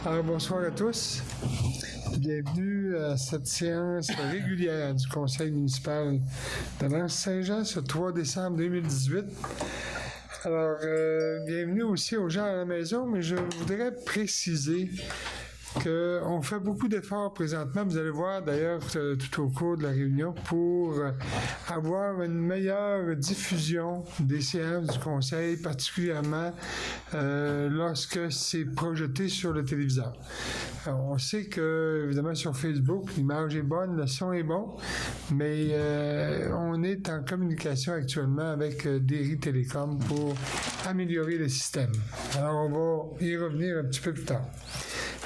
Alors, bonsoir à tous. Bienvenue à cette séance régulière du Conseil municipal de Lens-Saint-Jean ce 3 décembre 2018. Alors, bienvenue aussi aux gens à la maison, mais je voudrais préciser qu'on fait beaucoup d'efforts présentement. Vous allez voir d'ailleurs tout au cours de la réunion pour avoir une meilleure diffusion des séances du Conseil, particulièrement lorsque c'est projeté sur le téléviseur. Alors, on sait que, évidemment, sur Facebook, l'image est bonne, le son est bon, mais on est en communication actuellement avec Derry Télécom pour améliorer le système. Alors, on va y revenir un petit peu plus tard.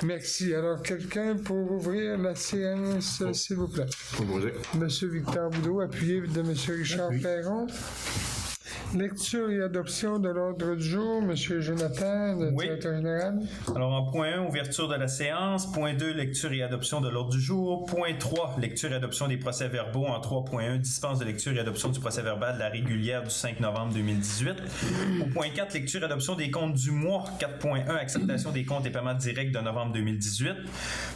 Merci. Alors, quelqu'un pour ouvrir la séance, s'il vous plaît? Monsieur Victor Boudreau, appuyé de Monsieur Richard Perron. Lecture et adoption de l'ordre du jour. Monsieur Jonathan, le directeur général. Alors, en point 1, ouverture de la séance. Point 2, lecture et adoption de l'ordre du jour. Point 3, lecture et adoption des procès-verbaux. En 3.1, dispense de lecture et adoption du procès-verbal de la régulière du 5 novembre 2018. Au point 4, lecture et adoption des comptes du mois. 4.1, acceptation des comptes et paiements directs de novembre 2018.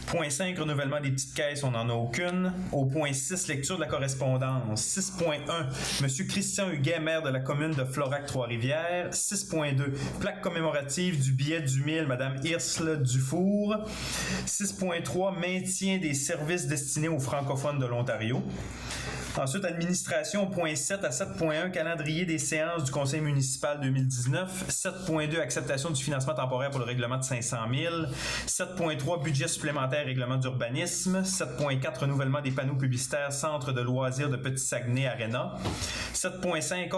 Point 5, renouvellement des petites caisses, on n'en a aucune. Au point 6, lecture de la correspondance. 6.1, Monsieur Christian Huguet, maire de la commune de Florac-Trois-Rivières. 6.2, plaque commémorative du billet du 1000, Madame Hirsle Dufour. 6.3, maintien des services destinés aux francophones de l'Ontario. Ensuite, administration, point 7 à 7.1, calendrier des séances du Conseil municipal 2019. 7.2, acceptation du financement temporaire pour le règlement de 500 000. 7.3, budget supplémentaire, règlement d'urbanisme. 7.4, renouvellement des panneaux publicitaires, centre de loisirs de Petit-Saguenay, Arena. 7.5,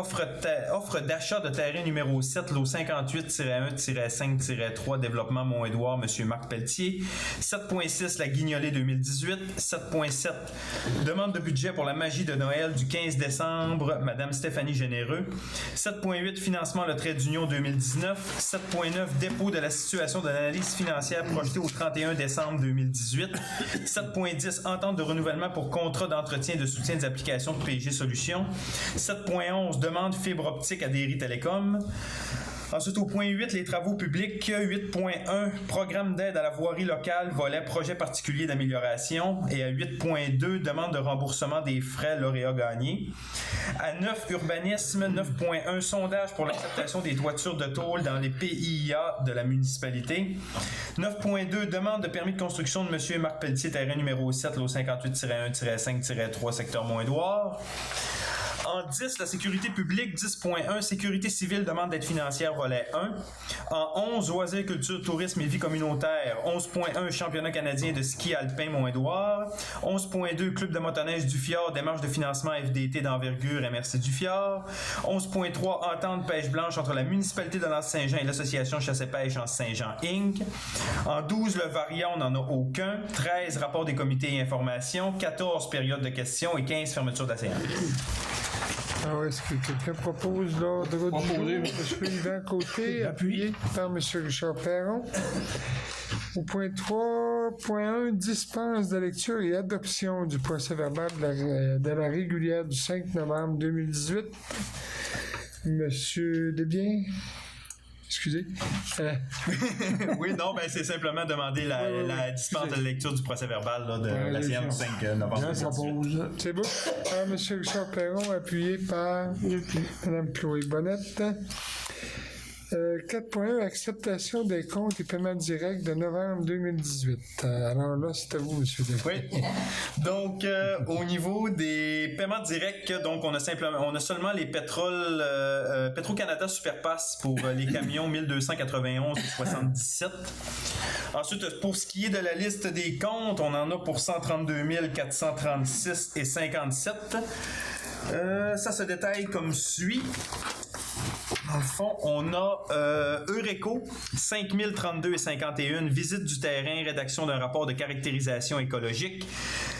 offre d'achat de terrain numéro 7, lot 58-1-5-3, développement Mont-Édouard, M. Marc Pelletier. 7.6, la Guignolée 2018. 7.7, demande de budget pour la magie de Noël du 15 décembre, Madame Stéphanie Généreux. 7.8, financement le trait d'union 2019. 7.9, dépôt de la situation de l'analyse financière projetée au 31 décembre 2018. 7.10, entente de renouvellement pour contrat d'entretien et de soutien des applications de PG Solutions. 7.11, demande fibre optique à Derry Télécom. Ensuite, au point 8, les travaux publics. 8.1, programme d'aide à la voirie locale, volet projet particulier d'amélioration. Et à 8.2, demande de remboursement des frais lauréats gagnés. À 9, urbanisme. 9.1, sondage pour l'acceptation des toitures de tôle dans les PIA de la municipalité. 9.2, demande de permis de construction de M. Marc Pelletier, terrain numéro 7, lot 58-1-5-3, secteur Mont-Édouard. En 10, la sécurité publique, 10.1, sécurité civile, demande d'aide financière, volet 1. En 11, loisirs, culture, tourisme et vie communautaire, 11.1, championnat canadien de ski alpin Mont-Édouard. 11.2, club de motoneige du Fjord, démarche de financement FDT d'envergure MRC du Fjord. 11.3, entente pêche blanche entre la municipalité de Lens-Saint-Jean et l'association chasse-pêche en Saint-Jean Inc. En 12, le variant, on n'en a aucun. 13, rapport des comités et informations. 14, période de questions et 15, fermeture de la séance. Alors, est-ce que quelqu'un propose l'ordre du jour? M. Yvan Côté, appuyé par M. Richard Perron. Au point 3.1, dispense de lecture et adoption du procès-verbal de la régulière du 5 novembre 2018. Monsieur Desbiens? Excusez. Oui, non, ben c'est simplement demander la dispense de lecture du procès-verbal là, de la séance du 5 novembre. C'est beau. Alors, M. Richard Perron, appuyé par Mme Chloé Bonnette. 4.1, acceptation des comptes et paiements directs de novembre 2018. Alors là, c'est à vous, M. Desbiens. Oui. Donc, au niveau des paiements directs, donc on a seulement les Petro-Canada Superpass pour les camions 1291 et 77. Ensuite, pour ce qui est de la liste des comptes, on en a pour 132 436 et 57. Ça se détaille comme suit. Dans le fond, on a Eureco, 5032 et 51, visite du terrain, rédaction d'un rapport de caractérisation écologique.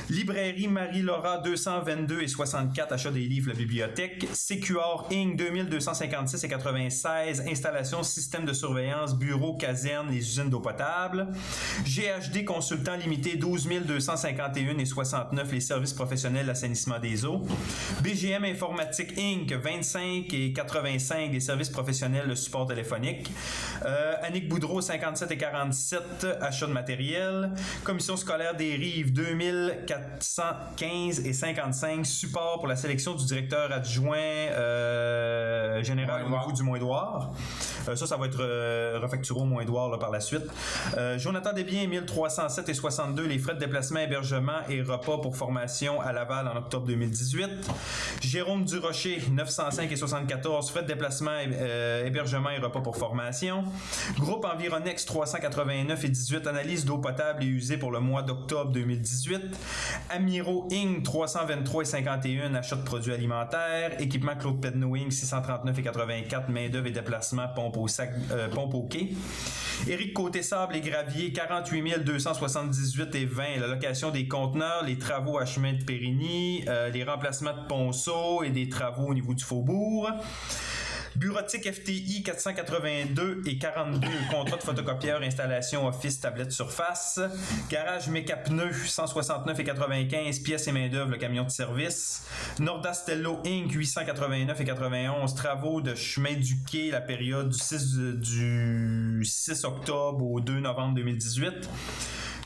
Librairie Marie-Laura 222 et 64, achat des livres, la bibliothèque. CQR Inc. 2256 et 96, installation, système de surveillance, bureau, caserne, les usines d'eau potable. GHD Consultant Limité 12 251 et 69, les services professionnels d'assainissement des eaux. BGM Informatique Inc. 25 et 85, les services professionnels de support téléphonique. Annick Boudreau 57 et 47, achat de matériel. Commission scolaire des Rives 2415 et 55, support pour la sélection du directeur adjoint général au niveau du Mont-Édouard. Ça va être refacturé au Mont-Édouard là, par la suite. Jonathan Desbiens 1307 et 62, les frais de déplacement, hébergement et repas pour formation à Laval en octobre 2018. Jérôme Durocher 905 et 74, frais de déplacement, hébergement et repas pour formation. Groupe Environex 389 et 18, analyse d'eau potable et usée pour le mois d'octobre 2018. Amiro Inc. 323 et 51, achat de produits alimentaires. Équipement Claude Pedneau Inc. 639 et 84, main-d'œuvre et déplacement, pompe au quai. Éric Côté-Sable et Gravier 48 278 et 20, la location des conteneurs, les travaux à chemin de Périgny, les remplacements de ponceaux et des travaux au niveau du Faubourg. Bureautique FTI 482 et 42, contrat de photocopieur, installation, office, tablette, surface. Garage Mécapneu 169 et 95, pièces et main-d'œuvre, le camion de service. Nordastello Inc. 889 et 91, travaux de chemin du quai, la période du 6 octobre au 2 novembre 2018.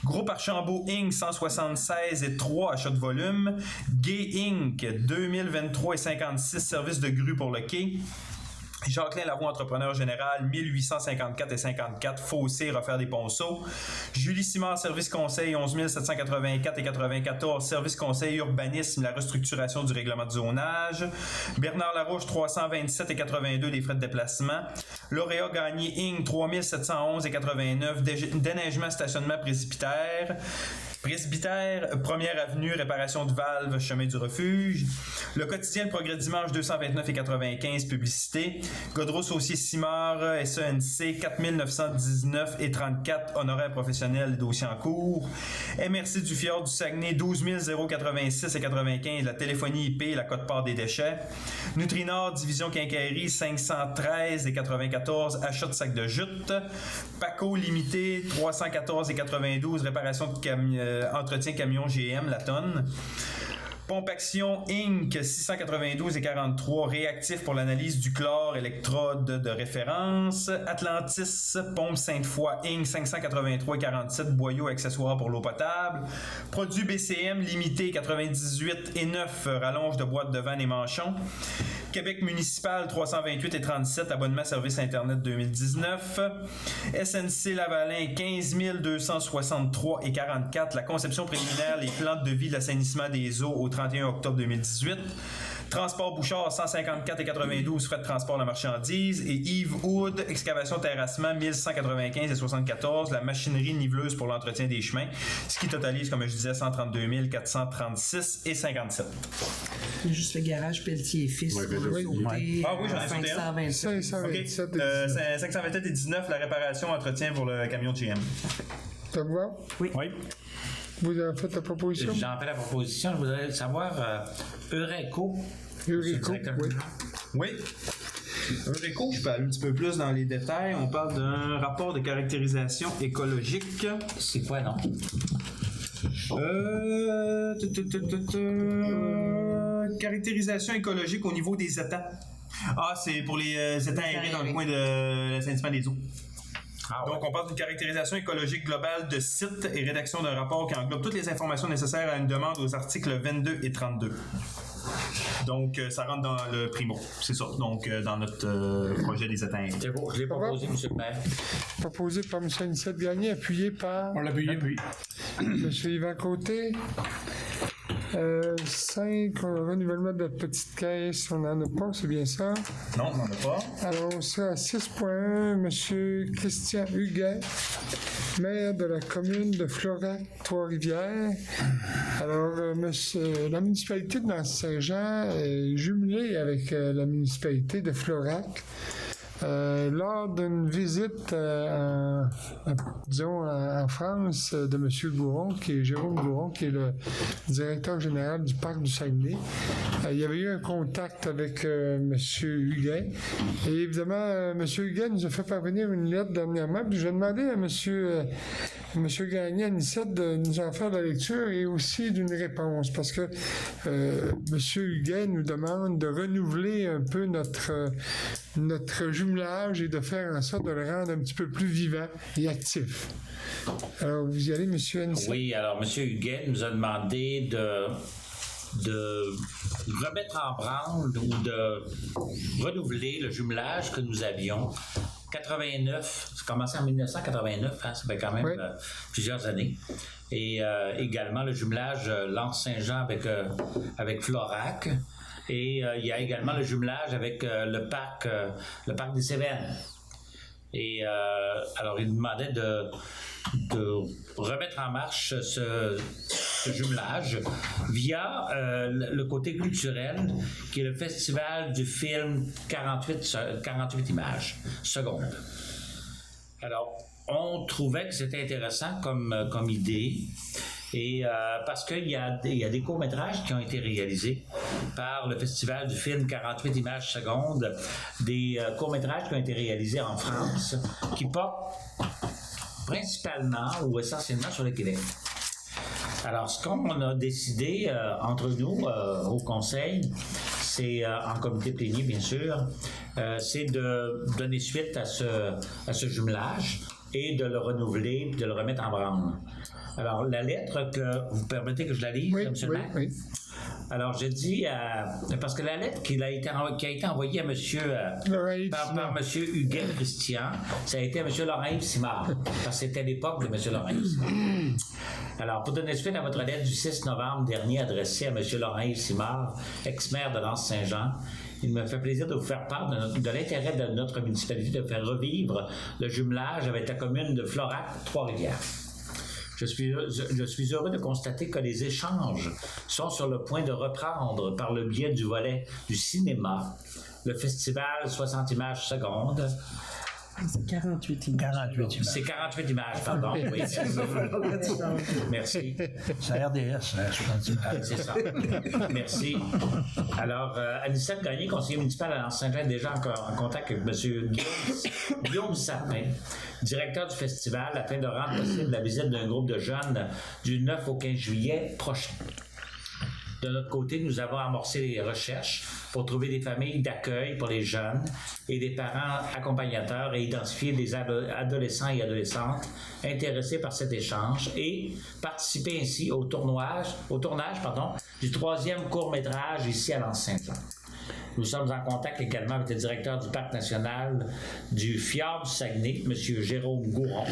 Groupe Archambault Inc. 176 et 3, achat de volume. Gay Inc. 2023 et 56, service de grue pour le quai. Jacqueline Lavoie, entrepreneur général, 1854 et 54, fossé, refaire des ponceaux. Julie Simard, service conseil, 11 784 et 94, service conseil, urbanisme, la restructuration du règlement de zonage. Bernard Larouche, 327 et 82, des frais de déplacement. Lauréat Gagné Inc. 3711 et 89, déneigement, stationnement presbytère. Presbytère, Première Avenue, réparation de valves, chemin du refuge. Le quotidien Le Progrès Dimanche, 229 et 95, publicité. Godreau Saucier Simard, SENC, 4919 et 34, honoraires professionnels, dossier en cours. MRC du Fjord du Saguenay, 12 086 et 95, la téléphonie IP, la quote-part des déchets. Nutrinord, division quincaillerie, 513 et 94, achat de sacs de jute. Paco Limité, 314 et 92, réparation de entretien camion GM, la tonne. Pompe Action Inc. 692 et 43, réactif pour l'analyse du chlore, électrode de référence. Atlantis, Pompe Sainte-Foy Inc. 583 et 47, boyaux accessoires pour l'eau potable. Produits BCM limité 98 et 9, rallonge de boîtes de vannes et manchons. Québec municipal 328 et 37, abonnement service Internet 2019. SNC Lavalin 15 263 et 44, la conception préliminaire, les plans de devis de l'assainissement des eaux au 31 octobre 2018. Transport Bouchard 154 et 92, frais de transport de la marchandise. Et Yves Wood, excavation terrassement 1195 et 74, la machinerie niveleuse pour l'entretien des chemins, ce qui totalise, comme je disais, 132 436 et 57. Juste le garage Pelletier et Fils. Oui. Ah oui, j'en ai sauté un. 527 OK. 527 et 19, la réparation, entretien pour le camion de GM. Ça vous va? Oui. Vous avez fait la proposition? J'en fais la proposition. Je voudrais savoir Eureco. Eureco, oui. Oui. Eureco, je peux aller un petit peu plus dans les détails. On parle d'un rapport de caractérisation écologique. C'est quoi, non? Caractérisation écologique au niveau des étangs. Ah, c'est pour les étangs aérés dans le coin de l'assainissement des eaux. Ah ouais. Donc, on parle d'une caractérisation écologique globale de site et rédaction d'un rapport qui englobe toutes les informations nécessaires à une demande aux articles 22 et 32. Donc, ça rentre dans le primo, c'est ça. Donc, dans notre projet des étangs aérés. C'est beau, je l'ai proposé, M. le maire. Proposé par M. Anicette Gagné, appuyé par On l'a appuyé, puis. M. Yvan Côté. 5, renouvellement de la petite caisse, on n'en a pas, c'est bien ça. Non, on n'en a pas. Alors, ça, à 6.1, M. Christian Huguet, maire de la commune de Florac, Trois-Rivières. Alors, la municipalité de Nancy-Saint-Jean est jumelée avec la municipalité de Florac. Lors d'une visite en France de M. Gouron, qui est Jérôme Gouron, qui est le directeur général du parc du Saguenay, il y avait eu un contact avec M. Huguet. Et évidemment, M. Huguet nous a fait parvenir une lettre dernièrement. Puis j'ai demandé à M. Gagné, Anissette, de nous en faire la lecture et aussi d'une réponse. Parce que M. Huguet nous demande de renouveler un peu notre jumelage et de faire en sorte de le rendre un petit peu plus vivant et actif. Alors, vous y allez, M. Anissette? Oui, alors, M. Huguet nous a demandé de remettre en branle ou de renouveler le jumelage que nous avions. 89, ça a commencé en 1989, hein, ça fait quand même plusieurs années. Et également le jumelage Lens-Saint-Jean avec Florac. Et il y a également le jumelage avec le parc des Cévennes. Et alors, il demandait de remettre en marche ce jumelage via le côté culturel, qui est le festival du film 48 images secondes. Alors, on trouvait que c'était intéressant comme idée. Et parce qu'il y a des courts-métrages qui ont été réalisés par le Festival du film 48 images secondes, des courts-métrages qui ont été réalisés en France, qui portent principalement ou essentiellement sur le Québec. Alors, ce qu'on a décidé entre nous au Conseil, c'est en comité plénier, bien sûr, c'est de donner suite à ce jumelage et de le renouveler et de le remettre en branle. Alors, la lettre vous permettez que je la lise, M. le maire? Oui. Alors, je dis, parce que la lettre qui a été envoyée à par M. Huguet Christian, ça a été à M. Laurent-Yves Simard, parce que c'était l'époque de M. Laurent-Yves Simard. Alors, pour donner suite à votre lettre du 6 novembre dernier adressée à M. Laurent-Yves Simard, ex-maire de Lens-Saint-Jean, il me fait plaisir de vous faire part de l'intérêt de notre municipalité de faire revivre le jumelage avec la commune de Florac-Trois-Rivières. Je suis heureux de constater que les échanges sont sur le point de reprendre par le biais du volet du cinéma, le festival 60 images secondes. C'est 48 images. 48 images. C'est 48 images, pardon. Oui, merci. C'est RDS, 60 images. C'est ça. Merci. Alors, Anissette Gagné, conseiller municipal à Lens-Saint-Jean, est déjà en contact avec M. Guillaume Sapin, directeur du festival, afin de rendre possible la visite d'un groupe de jeunes du 9 au 15 juillet prochain. De notre côté, nous avons amorcé les recherches pour trouver des familles d'accueil pour les jeunes et des parents accompagnateurs et identifier des adolescents et adolescentes intéressés par cet échange et participer ainsi au tournage du 3e court-métrage ici à Lens-Saint-Jean. Nous sommes en contact également avec le directeur du Parc national du Fjord du Saguenay, M. Jérôme Gouron,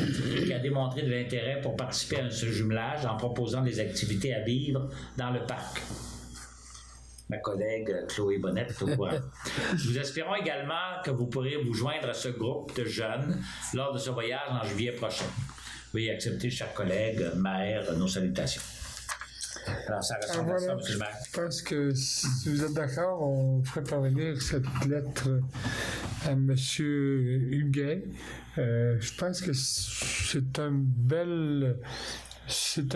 qui a démontré de l'intérêt pour participer à ce jumelage en proposant des activités à vivre dans le parc. Ma collègue Chloé Bonnette est au courant. Nous espérons également que vous pourrez vous joindre à ce groupe de jeunes lors de ce voyage en juillet prochain. Veuillez accepter, chers collègues, maire, nos salutations. Alors, ça ressemble à ça, M. le maire. Je pense que si vous êtes d'accord, on ferait parvenir cette lettre à M. Huguet. Je pense que c'est un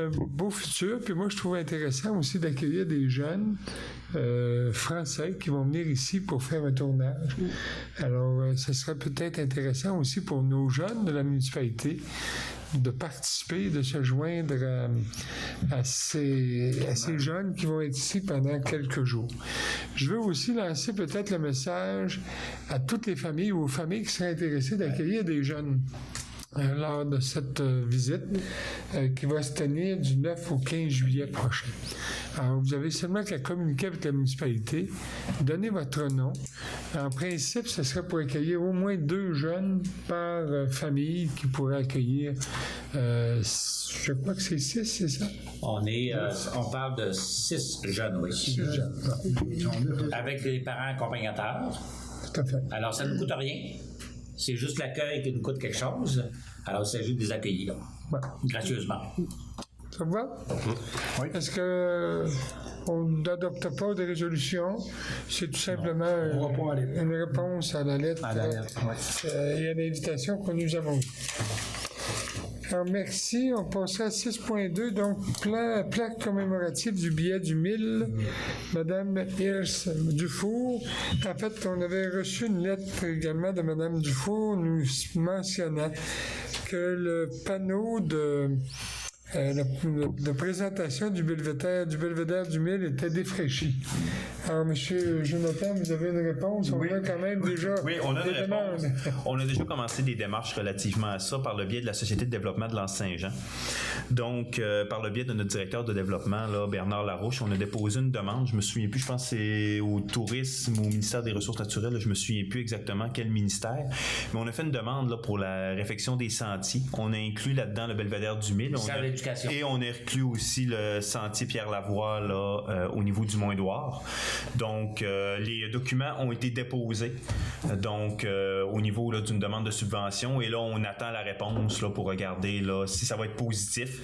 beau futur. Puis moi, je trouve intéressant aussi d'accueillir des jeunes français qui vont venir ici pour faire un tournage. Alors, ce serait peut-être intéressant aussi pour nos jeunes de la municipalité de participer, de se joindre à ces jeunes qui vont être ici pendant quelques jours. Je veux aussi lancer peut-être le message à toutes les familles ou aux familles qui seraient intéressées d'accueillir des jeunes lors de cette visite qui va se tenir du 9 au 15 juillet prochain. Alors, vous avez seulement qu'à communiquer avec la municipalité, donner votre nom. En principe, ce serait pour accueillir au moins 2 jeunes par famille qui pourraient accueillir, je crois que c'est 6, c'est ça? On parle de 6 jeunes, oui. 6 jeunes. Avec les parents accompagnateurs. Tout à fait. Alors, ça ne nous coûte rien. C'est juste l'accueil qui nous coûte quelque chose. Alors, il s'agit de les accueillir gracieusement. Ça vous va? Oui. Est-ce que On n'adopte pas de résolution. C'est tout simplement on va pas aller. une réponse à la lettre, À la lettre, oui. et à l'invitation que nous avons eue. Alors, merci. On passera à 6.2, donc plaque commémorative du billet du 1000, Madame Hirsch Dufour. En fait, on avait reçu une lettre également de Madame Dufour nous mentionnant que le panneau de présentation du belvédère du 1000 était défraîchi. Alors, M. Jonathan, vous avez une réponse? Oui. On a quand même déjà Oui, on a une des réponse. demandes. On a déjà commencé des démarches relativement à ça par le biais de la Société de développement de l'Anse-Saint-Jean. Donc, par le biais de notre directeur de développement, là, Bernard Larouche, on a déposé une demande. Je me souviens plus, je pense que c'est au tourisme, au ministère des Ressources naturelles. Là, je me souviens plus exactement quel ministère. Mais on a fait une demande là, pour la réfection des sentiers. On a inclus là-dedans le belvédère du 1000. Et on a inclus aussi le sentier Pierre-Lavoie là, au niveau du Mont-Édouard. Donc, les documents ont été déposés donc au niveau là, d'une demande de subvention. Et là, on attend la réponse là, pour regarder là, si ça va être positif.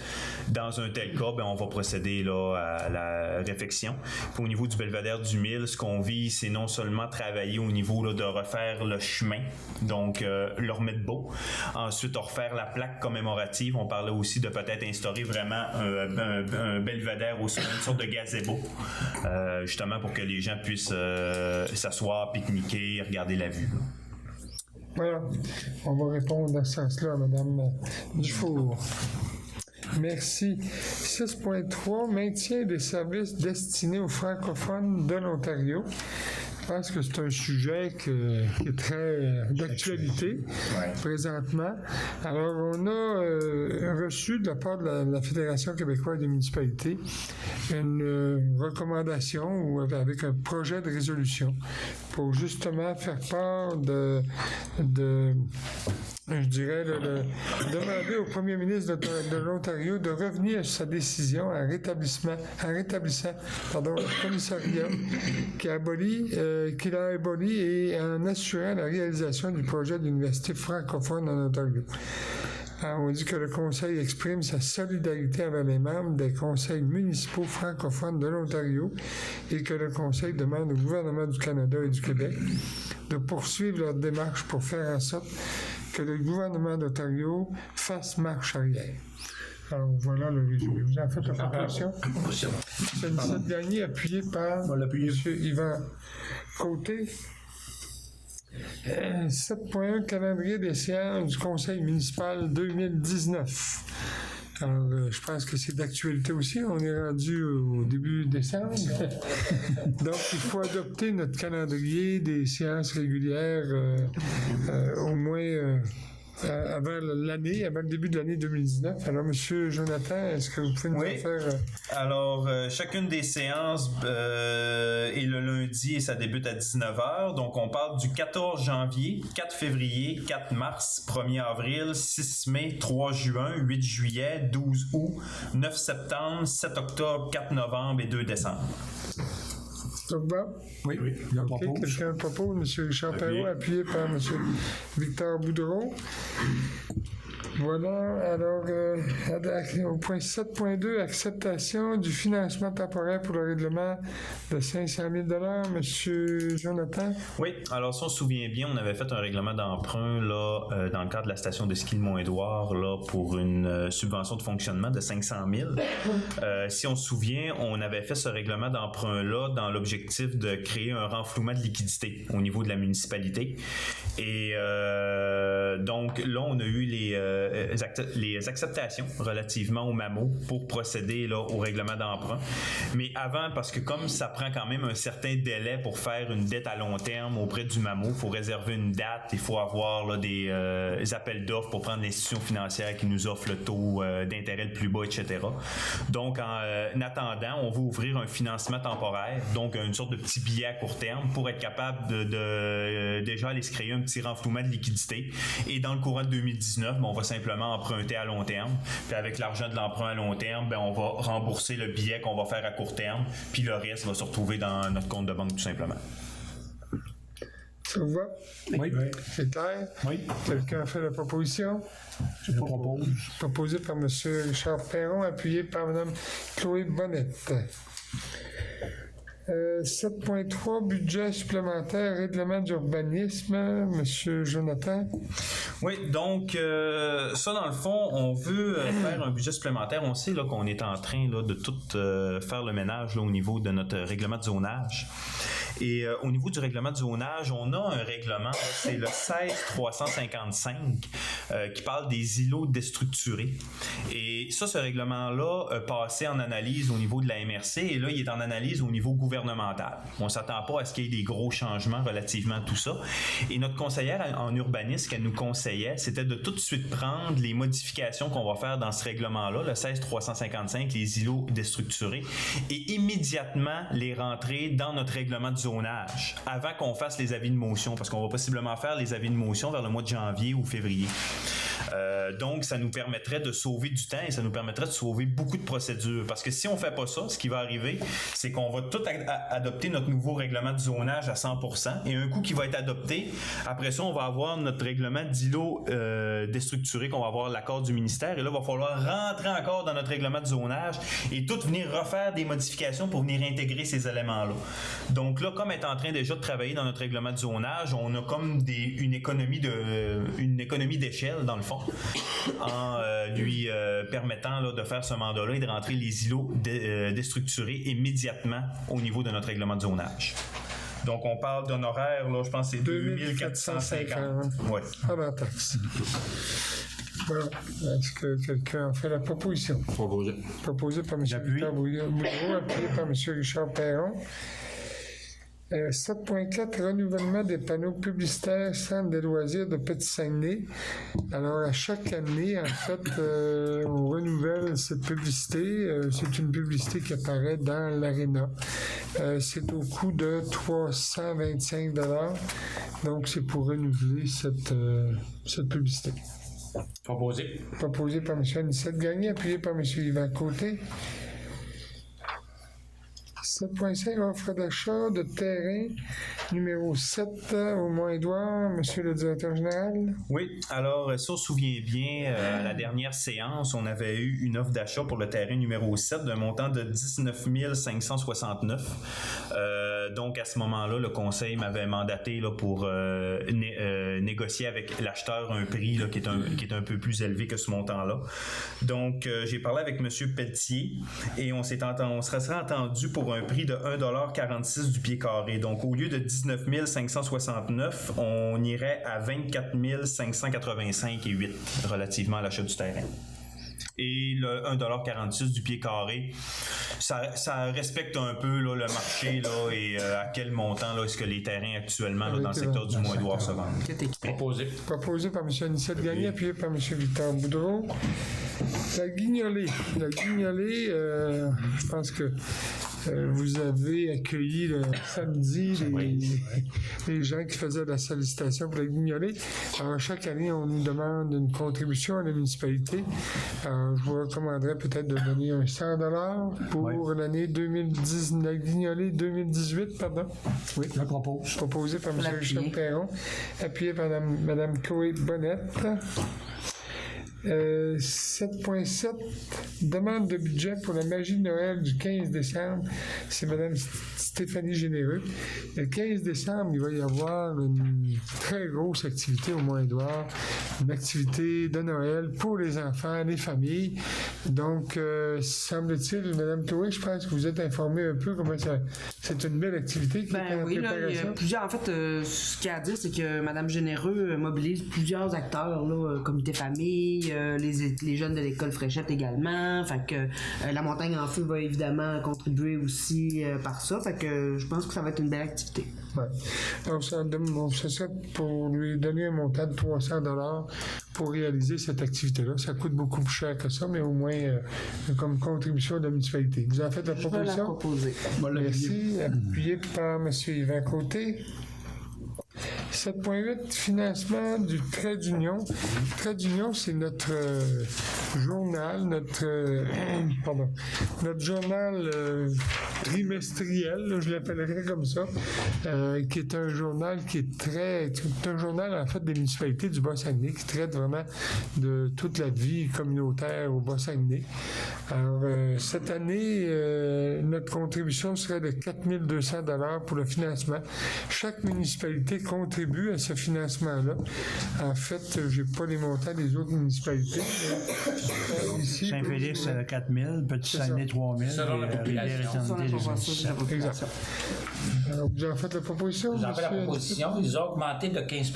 Dans un tel cas, ben, on va procéder là, à la réfection. Puis, au niveau du belvédère du 1000, ce qu'on vise, c'est non seulement travailler au niveau là, de refaire le chemin, donc le remettre beau. Ensuite, refaire la plaque commémorative. On parlait aussi de peut-être instaurer vraiment un belvédère au sommet, une sorte de gazebo, justement pour que les gens puissent s'asseoir, pique-niquer, regarder la vue. Là. Voilà. On va répondre dans ce sens-là à Mme Dufour. Merci. 6.3, maintien des services destinés aux francophones de l'Ontario. Je pense que c'est un sujet qui est très d'actualité présentement. Alors, on a reçu de la part de la Fédération québécoise des municipalités une recommandation avec un projet de résolution pour justement faire part je dirais, demander au premier ministre de l'Ontario de revenir sur sa décision en rétablissant le commissariat qu'il a aboli et en assurant la réalisation du projet d'université francophone en Ontario. Alors, on dit que le Conseil exprime sa solidarité envers les membres des conseils municipaux francophones de l'Ontario et que le Conseil demande au gouvernement du Canada et du Québec de poursuivre leur démarche pour faire en sorte que le gouvernement d'Ontario fasse marche arrière. Alors, voilà le résumé. Vous en faites la proposition? C'est une dernière appuyée par M. Yvan Côté. 7.1 calendrier des séances du Conseil municipal 2019. Alors, je pense que c'est d'actualité aussi. On est rendu au début décembre. Donc, il faut adopter notre calendrier des séances régulières au moins avant le début de l'année 2019. Alors, M. Jonathan, est-ce que vous pouvez nous en faire... Alors, chacune des séances est le lundi et ça débute à 19h. Donc, on parle du 14 janvier, 4 février, 4 mars, 1er avril, 6 mai, 3 juin, 8 juillet, 12 août, 9 septembre, 7 octobre, 4 novembre et 2 décembre. Ça vous va? Oui. OK, quelqu'un propose? M. Richard Perrault, appuyé par M. Victor Boudreau. Voilà, alors, au point 7.2, acceptation du financement temporaire pour le règlement de 500 000 $. Monsieur Jonathan? Oui, alors si on se souvient bien, on avait fait un règlement d'emprunt là, dans le cadre de la station de ski de Mont-Édouard là, pour une subvention de fonctionnement de 500 000 $. Si on se souvient, on avait fait ce règlement d'emprunt-là dans l'objectif de créer un renflouement de liquidité au niveau de la municipalité. Et donc là, on a eu les acceptations relativement au MAMO pour procéder là, au règlement d'emprunt. Mais avant, parce que comme ça prend quand même un certain délai pour faire une dette à long terme auprès du MAMO, il faut réserver une date, il faut avoir là, des appels d'offres pour prendre l'institution financière qui nous offre le taux d'intérêt le plus bas, etc. Donc, en attendant, on va ouvrir un financement temporaire, donc une sorte de petit billet à court terme pour être capable de déjà aller se créer un petit renflouement de liquidité. Et dans le courant de 2019, on va simplement emprunter à long terme. Puis avec l'argent de l'emprunt à long terme, on va rembourser le billet qu'on va faire à court terme. Puis le reste va se retrouver dans notre compte de banque tout simplement. Ça vous va? Oui. C'est clair? Oui. Quelqu'un a fait la proposition? Je propose. Proposé par M. Richard Perron, appuyé par Mme Chloé Bonnette. 7.3, budget supplémentaire, règlement d'urbanisme, M. Jonathan. Oui, donc ça, dans le fond, on veut faire un budget supplémentaire. On sait là, qu'on est en train là, de tout faire le ménage là, au niveau de notre règlement de zonage. Et au niveau du règlement de zonage, on a un règlement, c'est le 16-355, qui parle des îlots déstructurés. Et ça, ce règlement-là a passé en analyse au niveau de la MRC et là, il est en analyse au niveau gouvernemental. On ne s'attend pas à ce qu'il y ait des gros changements relativement à tout ça. Et notre conseillère en urbanisme, ce qu'elle nous conseillait, c'était de tout de suite prendre les modifications qu'on va faire dans ce règlement-là, le 16-355, les îlots déstructurés, et immédiatement les rentrer dans notre règlement de zonage avant qu'on fasse les avis de motion, parce qu'on va possiblement faire les avis de motion vers le mois de janvier ou février. Donc, ça nous permettrait de sauver du temps et ça nous permettrait de sauver beaucoup de procédures. Parce que si on ne fait pas ça, ce qui va arriver, c'est qu'on va tout adopter notre nouveau règlement de zonage à 100%. Et un coup qui va être adopté, après ça, on va avoir notre règlement d'îlot déstructuré, qu'on va avoir l'accord du ministère. Et là, il va falloir rentrer encore dans notre règlement de zonage et tout venir refaire des modifications pour venir intégrer ces éléments-là. Donc là, comme elle est en train déjà de travailler dans notre règlement de zonage, on a comme une économie d'échelle, dans le fond, en lui permettant là, de faire ce mandat-là et de rentrer les îlots déstructurés immédiatement au niveau de notre règlement de zonage. Donc, on parle d'un horaire, là, je pense que c'est 2450. Oui. Ah, la taxe. Voilà. Est-ce que quelqu'un a fait la proposition? Proposé par M. Victor Boudreau, appuyé par M. Richard Perron. 7.4, renouvellement des panneaux publicitaires Centre des loisirs de Petit-Saguenay. Alors, à chaque année, en fait, on renouvelle cette publicité. C'est une publicité qui apparaît dans l'aréna. C'est au coût de 325 $. Donc, c'est pour renouveler cette publicité. Proposé. Proposé par M. Anicette Gagné, appuyé par M. Yvan Côté. 7.5, offre d'achat de terrain numéro 7 au Mont-Édouard, Monsieur le directeur général. Oui, alors ça, on se souvient bien, à la dernière séance, on avait eu une offre d'achat pour le terrain numéro 7 d'un montant de 19 569. Donc, à ce moment-là, le conseil m'avait mandaté là, pour négocier avec l'acheteur un prix là, qui est un peu plus élevé que ce montant-là. Donc, j'ai parlé avec M. Pelletier et on se serait entendu pour un prix de 1,46 $ du pied carré. Donc, au lieu de 19 569, on irait à 24 585,8 relativement à l'achat du terrain. Et le 1,46 $ du pied carré, ça respecte un peu là, le marché là, et à quel montant là, est-ce que les terrains actuellement là, dans le secteur du Mont-Édouard se vendent. Proposé. Proposé par M. Anicette Gagné, appuyé par M. Victor Boudreau. La Guignolée. Je pense que vous avez accueilli le samedi les gens qui faisaient la sollicitation pour la Guignolée. Alors, chaque année, on nous demande une contribution à la municipalité. Alors, je vous recommanderais peut-être de donner un 100 $ pour l'année 2010, la Guignolée 2018, pardon. Oui, je le propose. Proposé par M. Richard Perron, appuyé par Mme Chloé Bonnette. 7.7, demande de budget pour la magie de Noël du 15 décembre. C'est Mme Stéphanie Généreux. Le 15 décembre, il va y avoir une très grosse activité au Mont-Édouard, une activité de Noël pour les enfants, les familles. Donc, semble-t-il, Mme Chloé, je pense que vous êtes informée un peu comment ça... C'est une belle activité qui est en préparation. Il y a plusieurs... En fait, ce qu'il y a à dire, c'est que Mme Généreux mobilise plusieurs acteurs, là, comité famille, les jeunes de l'école Fréchette également. Fait que la montagne en feu va évidemment contribuer aussi par ça. Fait que je pense que ça va être une belle activité. Ouais. Donc, ce serait pour lui donner un montant de 300 $ pour réaliser cette activité-là. Ça coûte beaucoup plus cher que ça, mais au moins comme contribution de la municipalité. Vous en faites la proposition? Je vais la proposer. Merci. Appuyé par M. Yvan Côté. 7.8, financement du trait d'union. Le trait d'union, c'est notre journal, notre journal trimestriel, là, je l'appellerais comme ça, qui est un journal un journal en fait des municipalités du Bas-Saguenay qui traite vraiment de toute la vie communautaire au Bas-Saguenay. Alors, cette année, notre contribution serait de 4 200 $ pour le financement. Chaque municipalité contribue à ce financement-là. En fait, j'ai pas les montants des autres municipalités. Ici, Saint-Félix, 4 000, Petit-Saguenay, 3 000. Selon la population. Exact. Alors, vous en faites la proposition? Ils ont fait la proposition, ils ont augmenté de 15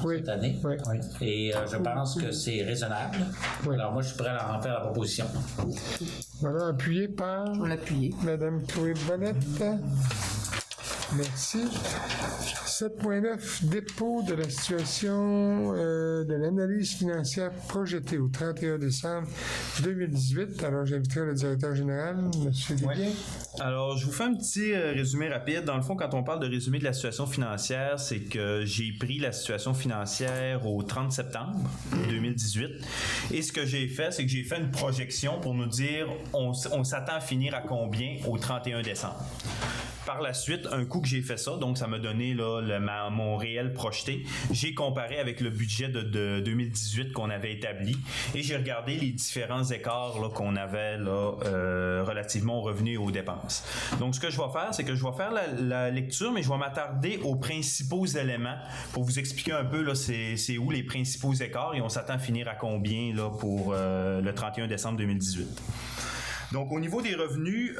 Oui. cette année. Oui. Et je pense que c'est raisonnable. Oui. Alors moi, je suis prêt à en faire la proposition. Voilà, appuyé par Je vais l'appuyer. Madame Chloé-Bonnette. Merci. 7.9, dépôt de la situation de l'analyse financière projetée au 31 décembre 2018. Alors, j'inviterai le directeur général, M. Liguin. Alors, je vous fais un petit résumé rapide. Dans le fond, quand on parle de résumé de la situation financière, c'est que j'ai pris la situation financière au 30 septembre 2018. Et ce que j'ai fait, c'est que j'ai fait une projection pour nous dire on s'attend à finir à combien au 31 décembre. Par la suite, un coup que j'ai fait ça, donc ça m'a donné là, mon réel projeté, j'ai comparé avec le budget de 2018 qu'on avait établi et j'ai regardé les différents écarts là, qu'on avait là, relativement aux revenus et aux dépenses. Donc ce que je vais faire, c'est que je vais faire la lecture, mais je vais m'attarder aux principaux éléments pour vous expliquer un peu là, c'est où les principaux écarts et on s'attend à finir à combien là, pour le 31 décembre 2018. Donc, au niveau des revenus,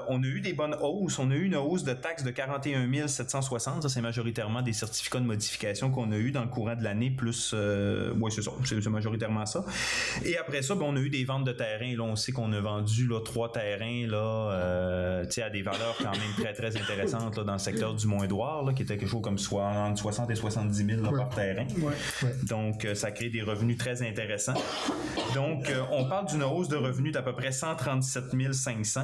on a eu des bonnes hausses. On a eu une hausse de taxes de 41 760. Ça, c'est majoritairement des certificats de modification qu'on a eu dans le courant de l'année, plus... oui, c'est ça. C'est majoritairement ça. Et après ça, on a eu des ventes de terrains. Là, on sait qu'on a vendu là, 3 terrains là, à des valeurs quand même très, très intéressantes là, dans le secteur du Mont-Édouard, là, qui était quelque chose comme entre 60 et 70 000 là, par terrain. Donc, ça crée des revenus très intéressants. Donc, on parle d'une hausse de revenus d'à peu près 137 500.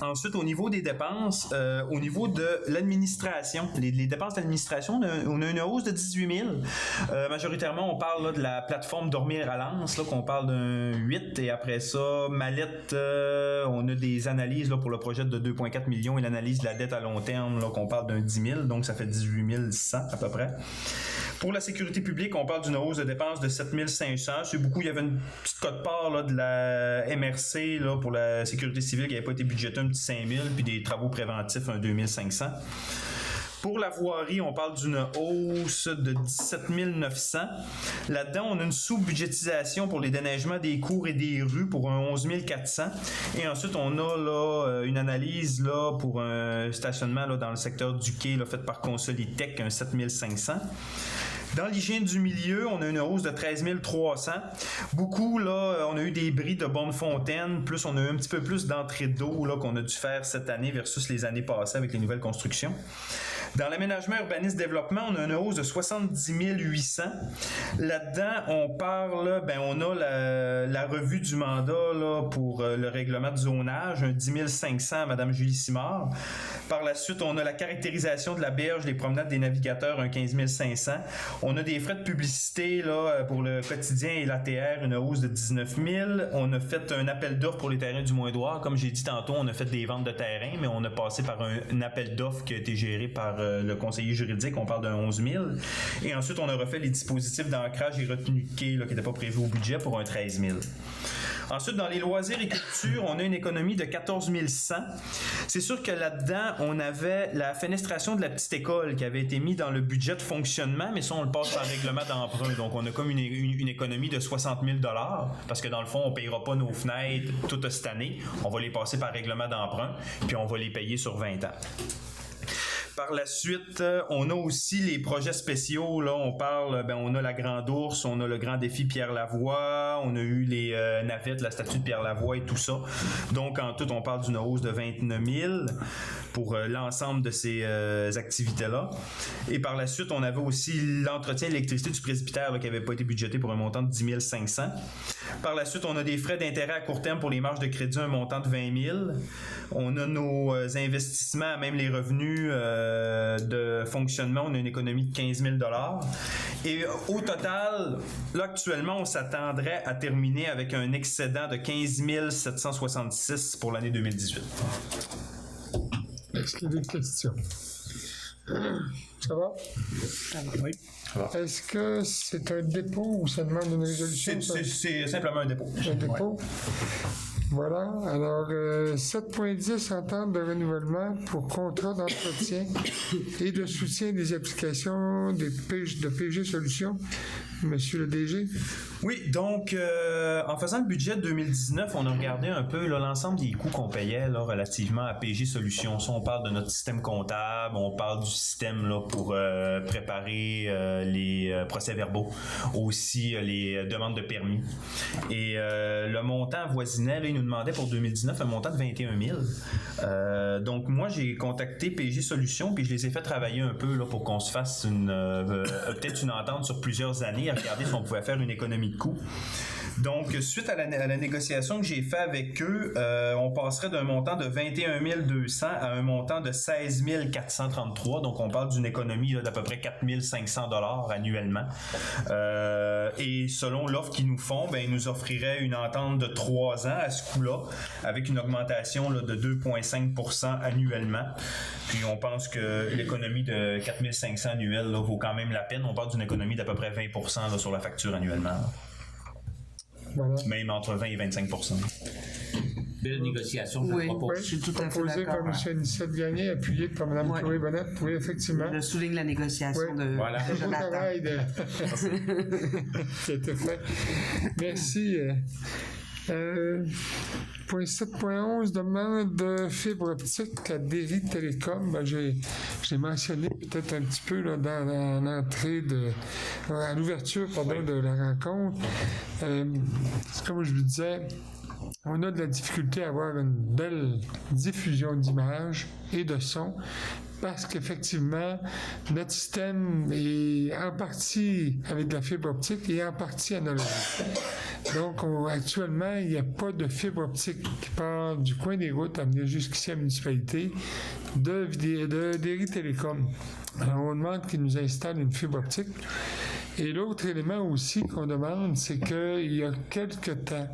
Ensuite, au niveau des dépenses, au niveau de l'administration, les dépenses d'administration, on a une hausse de 18 000. Majoritairement, on parle là, de la plateforme Dormir à Lens, là, qu'on parle d'un 8. Et après ça, Mallette, on a des analyses là, pour le projet de 2,4 millions et l'analyse de la dette à long terme, là, qu'on parle d'un 10 000. Donc, ça fait 18 100 à peu près. Pour la sécurité publique, on parle d'une hausse de dépenses de 7 500. C'est beaucoup. Il y avait une petite cote-part là, de la MRC là, pour la sécurité civile qui n'avait pas été budgétée, un petit 5 000, puis des travaux préventifs, un 2 500. Pour la voirie, on parle d'une hausse de 17 900. Là-dedans, on a une sous-budgétisation pour les déneigements des cours et des rues pour un 11 400. Et ensuite, on a là, une analyse là, pour un stationnement là, dans le secteur du quai là, fait par Consolitech, un 7 500. Dans l'hygiène du milieu, on a une hausse de 13 300. Beaucoup, là, on a eu des bris de Bonnefontaine, plus on a eu un petit peu plus d'entrée d'eau là, qu'on a dû faire cette année versus les années passées avec les nouvelles constructions. Dans l'aménagement urbanisme développement, on a une hausse de 70 800. Là-dedans, on parle, on a la revue du mandat là, pour le règlement de zonage, un 10 500 à Mme Julie Simard. Par la suite, on a la caractérisation de la berge, les promenades des navigateurs, un 15 500. On a des frais de publicité là, pour le quotidien et l'ATR, une hausse de 19 000. On a fait un appel d'offres pour les terrains du Mont-Édouard. Comme j'ai dit tantôt, on a fait des ventes de terrains, mais on a passé par un appel d'offres qui a été géré par le conseiller juridique. On parle d'un 11 000. Et ensuite, on a refait les dispositifs d'ancrage et retenue de quai là, qui n'étaient pas prévus au budget pour un 13 000. Ensuite, dans les loisirs et culture, on a une économie de 14 100. C'est sûr que là-dedans, on avait la fenestration de la petite école qui avait été mise dans le budget de fonctionnement, mais ça, on le passe par règlement d'emprunt. Donc, on a comme une économie de 60 000 $, parce que dans le fond, on ne payera pas nos fenêtres toute cette année. On va les passer par règlement d'emprunt, puis on va les payer sur 20 ans. Par la suite, on a aussi les projets spéciaux. Là, on parle, on a la Grande Ourse, on a le Grand Défi Pierre Lavoie, on a eu les navettes, la statue de Pierre Lavoie et tout ça. Donc, en tout, on parle d'une hausse de 29 000. pour l'ensemble de ces activités-là. Et par la suite, on avait aussi l'entretien de l'électricité du presbytère là, qui n'avait pas été budgété pour un montant de 10 500. Par la suite, on a des frais d'intérêt à court terme pour les marges de crédit, un montant de 20 000. On a nos investissements, même les revenus de fonctionnement, on a une économie de 15 000 $. Et au total, là, actuellement, on s'attendrait à terminer avec un excédent de 15 766 pour l'année 2018. Est-ce qu'il y a des questions? Ça va? Oui. Est-ce que c'est un dépôt ou ça demande une résolution? C'est simplement un dépôt. Un dépôt? Voilà. Alors, 7.10, entente de renouvellement pour contrat d'entretien et de soutien des applications de PG Solutions. Monsieur le DG? Oui, donc, en faisant le budget de 2019, on a regardé un peu là, l'ensemble des coûts qu'on payait là, relativement à PG Solutions. Ça, on parle de notre système comptable, on parle du système là, pour préparer les procès-verbaux, aussi les demandes de permis. Et le montant avoisinait, là, il nous demandait pour 2019 un montant de 21 000. Donc, moi, j'ai contacté PG Solutions, puis je les ai fait travailler un peu là, pour qu'on se fasse peut-être une entente sur plusieurs années, à regarder si on pouvait faire une économie de coûts. Donc, suite à la négociation que j'ai fait avec eux, on passerait d'un montant de 21 200 à un montant de 16 433. Donc, on parle d'une économie d'à peu près 4 500 $ annuellement. Et selon l'offre qu'ils nous font, ben, ils nous offriraient une entente de 3 ans à ce coût-là, avec une augmentation là, de 2,5 % annuellement. Puis, on pense que l'économie de 4 500 annuelle là, vaut quand même la peine. On parle d'une économie d'à peu près 20 % là, sur la facture annuellement. Là. Voilà. Même entre 20 et 25 %. Belle négociation, je Oui. propose. Je suis tout à fait Proposé d'accord. par M. Anicette Gagné, appuyé par Mme Ouais. Chloé Bonnette. Oui, effectivement. Je souligne la négociation Oui. de Voilà. Un beau Jonathan. travail qui a été fait. Merci. Point 7.11, demande de fibre optique à Derry Télécom. Ben, j'ai mentionné peut-être un petit peu là, dans l'entrée à l'ouverture de la rencontre. Comme je vous disais, on a de la difficulté à avoir une belle diffusion d'images et de son parce qu'effectivement, notre système est en partie avec de la fibre optique et en partie analogique. Donc, actuellement, il n'y a pas de fibre optique qui part du coin des routes à venir jusqu'ici à la municipalité de Derry Télécom. Alors, on demande qu'ils nous installent une fibre optique. Et l'autre élément aussi qu'on demande, c'est qu'il y a quelques temps,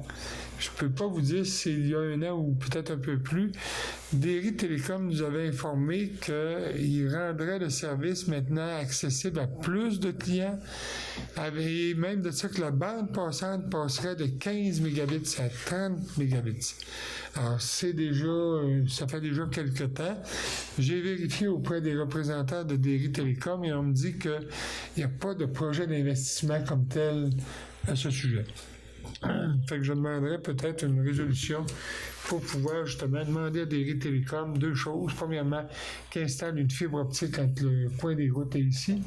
je ne peux pas vous dire si c'est il y a 1 an ou peut-être un peu plus, Derry Télécom nous avait informé qu'il rendrait le service maintenant accessible à plus de clients, et même de ça que la bande passante passerait de 15 mégabits à 30 mégabits. Alors, ça fait déjà quelques temps. J'ai vérifié auprès des représentants de Derry Télécom et on me dit qu'il n'y a pas de projet d'investissement comme tel à ce sujet. Fait que je demanderais peut-être une résolution pour pouvoir justement demander à Derry Télécom 2 choses. Premièrement, qu'ils installent une fibre optique entre le coin des routes et ici.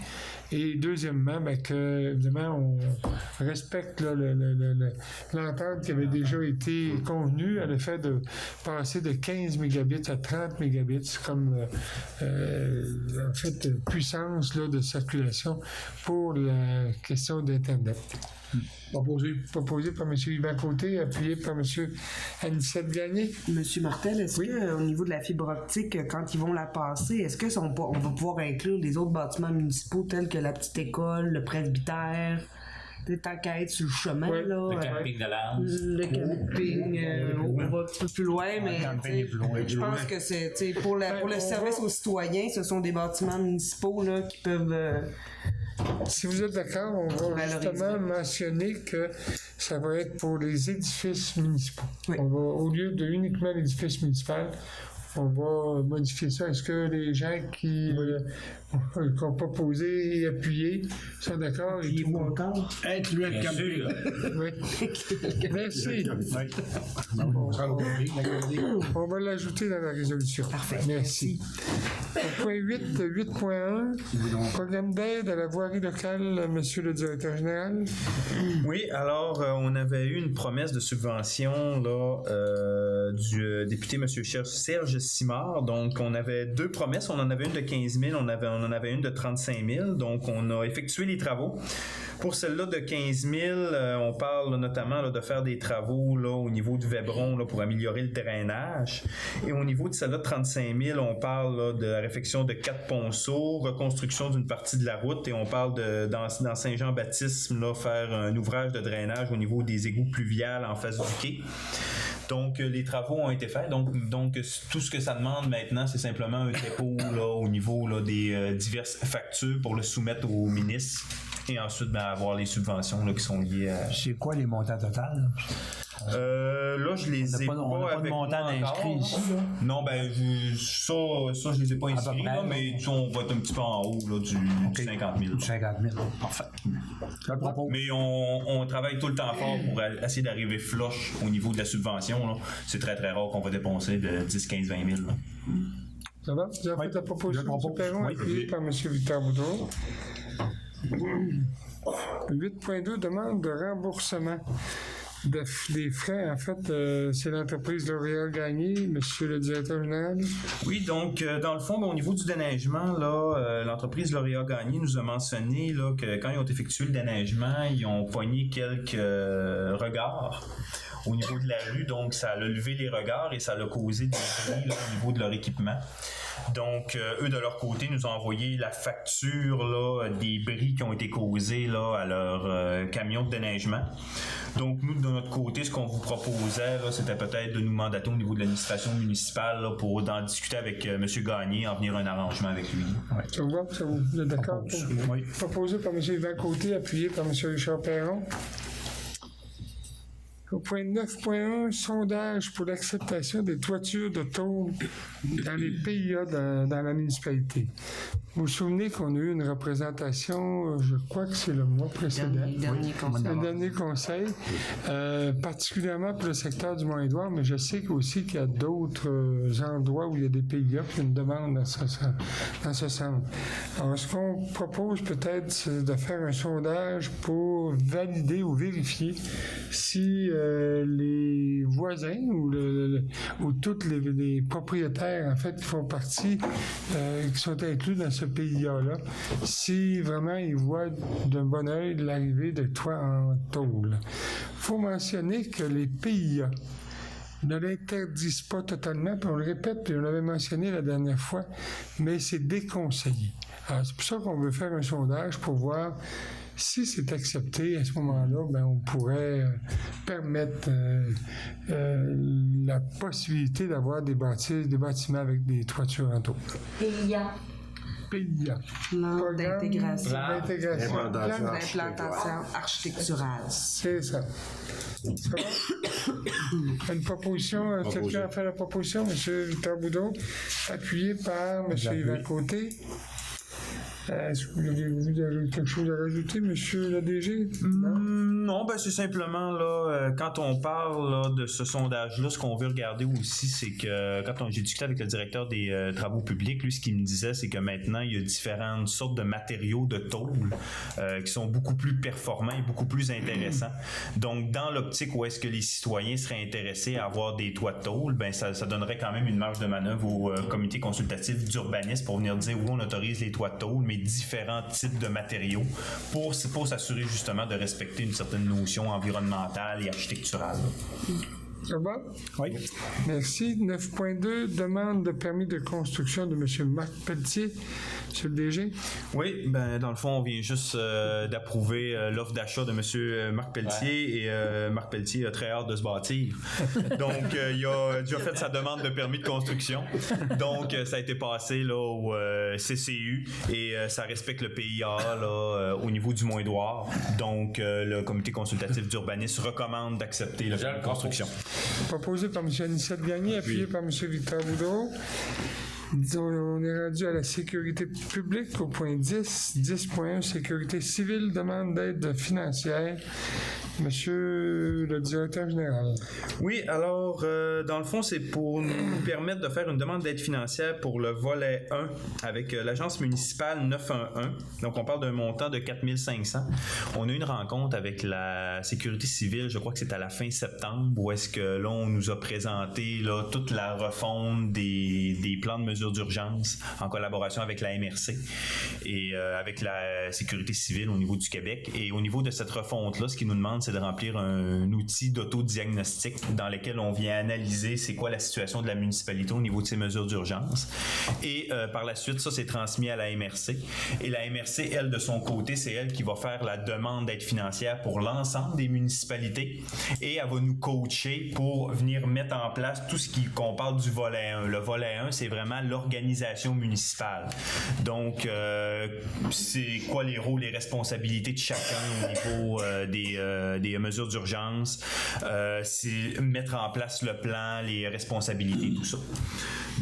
Et deuxièmement, que évidemment, on respecte là, l'entente qui avait déjà été convenue à l'effet de passer de 15 mégabits à 30 mégabits comme en fait puissance là, de circulation pour la question d'Internet. Proposé par M. Yvan Côté, appuyé par M. Anicette Gagné. Monsieur Martel, est-ce que au niveau de la fibre optique, quand ils vont la passer, est-ce que on va pouvoir inclure les autres bâtiments municipaux tels que la petite école, le presbytère, tant qu'à être sur le chemin, Ouais. là, Le camping de l'Anse. le camping, on va un petit peu plus loin, mais camping est plus loin. je pense que c'est pour le service aux citoyens, ce sont des bâtiments municipaux là, qui peuvent Si vous êtes d'accord, on va Valoriser. justement mentionner que ça va être pour les édifices municipaux. Oui. On va, au lieu de uniquement l'édifice municipal, on va modifier ça. Est-ce que les gens qui ont proposé et appuyé sont d'accord? Appuyez-vous encore. Incluant le Bien camping. sûr. Oui. Merci. Oui. On va l'ajouter dans la résolution. Parfait. Merci. Au point 8.1, programme d'aide à la voirie locale, Monsieur le directeur général. Oui, alors on avait eu une promesse de subvention là, du député M. Serge Simard. Donc, on avait 2 promesses. On en avait une de 15 000, on en avait une de 35 000. Donc, on a effectué les travaux. Pour celle-là de 15 000, on parle notamment de faire des travaux là, au niveau du Vébron là, pour améliorer le drainage. Et au niveau de celle-là de 35 000, on parle là, de la réfection de 4 ponceaux, reconstruction d'une partie de la route, et on parle dans Saint-Jean-Baptiste, là, faire un ouvrage de drainage au niveau des égouts pluviales en face du quai. Donc, les travaux ont été faits. Donc, tout ce que ça demande maintenant, c'est simplement un dépôt là, au niveau là, des diverses factures pour le soumettre au ministre. Et ensuite, avoir les subventions là, qui sont liées à... C'est quoi les montants totaux? Là, je les ai pas pas de montant inscrit ici. Là. Non, ça, je les ai pas inscrits, là, mais on va être un petit peu en haut là, du 50 000. 50 000, parfait. Je le propose. Mais on travaille tout le temps fort pour essayer d'arriver flush au niveau de la subvention. Là. C'est très, très rare qu'on va dépenser de 10, 15, 20 000. Là. Ça va? Vous avez fait la proposition, M. Perron, appuyée par M. Victor Boudreau. 8.2, demande de remboursement des frais. En fait, c'est l'entreprise L'Oréal Gagné, Monsieur le directeur général. Oui, donc, dans le fond, au niveau du déneigement, là, l'entreprise L'Oréal Gagné nous a mentionné là, que quand ils ont effectué le déneigement, ils ont pogné quelques regards au niveau de la rue. Donc, ça a levé les regards et ça a causé des bris là, au niveau de leur équipement. Donc, eux, de leur côté, nous ont envoyé la facture là, des bris qui ont été causés là, à leur camion de déneigement. Donc, nous, de notre côté, ce qu'on vous proposait, là, c'était peut-être de nous mandater au niveau de l'administration municipale là, pour en discuter avec M. Gagné, en venir à un arrangement avec lui. Ouais. Ça vous va? Vous êtes d'accord? Oui. Proposé par M. Yvan Côté, appuyé par M. Richard Perron. Au point 9.1, sondage pour l'acceptation des toitures de tôle dans les PIA dans la municipalité. Vous vous souvenez qu'on a eu une représentation, je crois que c'est le mois précédent. Le dernier conseil, particulièrement pour le secteur du Mont-Édouard, mais je sais aussi qu'il y a d'autres endroits où il y a des PIA qui ont une demande dans ce sens. Alors, ce qu'on propose peut-être, c'est de faire un sondage pour valider ou vérifier si les voisins ou tous les propriétaires, en fait, qui font partie, qui sont inclus dans ce PIA-là, si vraiment ils voient d'un bon œil l'arrivée de toits en tôle. Il faut mentionner que les PIA ne l'interdisent pas totalement, puis on le répète, puis on l'avait mentionné la dernière fois, mais c'est déconseillé. Alors, c'est pour ça qu'on veut faire un sondage pour voir si c'est accepté, à ce moment-là, on pourrait permettre la possibilité d'avoir des bâtiments avec des toitures en tôle. PIA. PIA. Plan d'intégration. Plan d'implantation architecturale. C'est ça. Ça va? Une proposition, quelqu'un a fait la proposition, M. Victor Boudreau, appuyé par M. Yvan Côté. Est-ce que vous avez quelque chose à rajouter, M. le DG? Non, c'est simplement, là, quand on parle là, de ce sondage-là, ce qu'on veut regarder aussi, c'est que quand j'ai discuté avec le directeur des travaux publics, lui, ce qu'il me disait, c'est que maintenant, il y a différentes sortes de matériaux de tôle qui sont beaucoup plus performants et beaucoup plus intéressants. Donc, dans l'optique où est-ce que les citoyens seraient intéressés à avoir des toits de tôle, ça donnerait quand même une marge de manœuvre au comité consultatif d'urbanisme pour venir dire, oui, on autorise les toits de tôle, mais différents types de matériaux pour s'assurer justement de respecter une certaine notion environnementale et architecturale. Ça va? Oui. Merci. 9.2, demande de permis de construction de M. Marc Pelletier. Monsieur le DG? Oui, dans le fond, on vient juste d'approuver l'offre d'achat de M. Marc Pelletier et Marc Pelletier a très hâte de se bâtir. Donc, il a déjà fait sa demande de permis de construction. Donc, ça a été passé là, au CCU et ça respecte le PIA là, au niveau du Mont-Édouard. Donc, le comité consultatif d'urbanisme recommande d'accepter la permis de construction. Proposé par M. Anicette Gagné, appuyé par M. Victor Boudreau. On est rendu à la sécurité publique au point 10. 10.1, sécurité civile, demande d'aide financière. Monsieur le directeur général. Oui, alors, dans le fond, c'est pour nous permettre de faire une demande d'aide financière pour le volet 1 avec l'agence municipale 911. Donc, on parle d'un montant de 4 500. On a eu une rencontre avec la sécurité civile, je crois que c'est à la fin septembre, où est-ce que là, on nous a présenté là, toute la refonte des plans de mesures d'urgence en collaboration avec la MRC et avec la sécurité civile au niveau du Québec. Et au niveau de cette refonte-là, ce qu'ils nous demandent, c'est de remplir un outil d'autodiagnostic dans lequel on vient analyser c'est quoi la situation de la municipalité au niveau de ces mesures d'urgence. Et par la suite, ça, c'est transmis à la MRC. Et la MRC, elle, de son côté, c'est elle qui va faire la demande d'aide financière pour l'ensemble des municipalités et elle va nous coacher pour venir mettre en place tout ce qu'on parle du volet 1. Le volet 1, c'est vraiment l'organisation municipale. Donc, c'est quoi les rôles, les responsabilités de chacun au niveau des mesures d'urgence, c'est mettre en place le plan, les responsabilités, tout ça.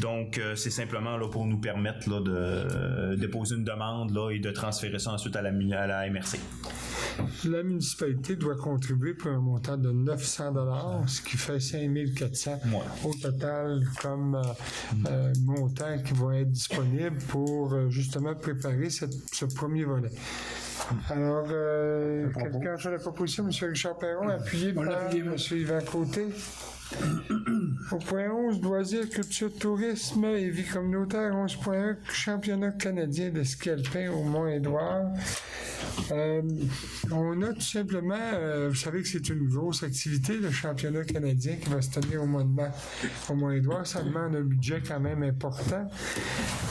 Donc, c'est simplement là, pour nous permettre là, de déposer une demande là, et de transférer ça ensuite à la MRC. La municipalité doit contribuer pour un montant de 900 $, ce qui fait 5 400 au total comme montant qui va être disponible pour justement préparer ce premier volet. Alors, quelqu'un a fait la proposition, M. Richard Perron, appuyé par M. Yvan Côté. Au point 11, loisirs, culture, tourisme et vie communautaire. 11.1, championnat canadien de ski alpin au Mont-Édouard. On a tout simplement, vous savez que c'est une grosse activité, le championnat canadien qui va se tenir au mois de mars au Mont-Édouard. Ça demande un budget quand même important.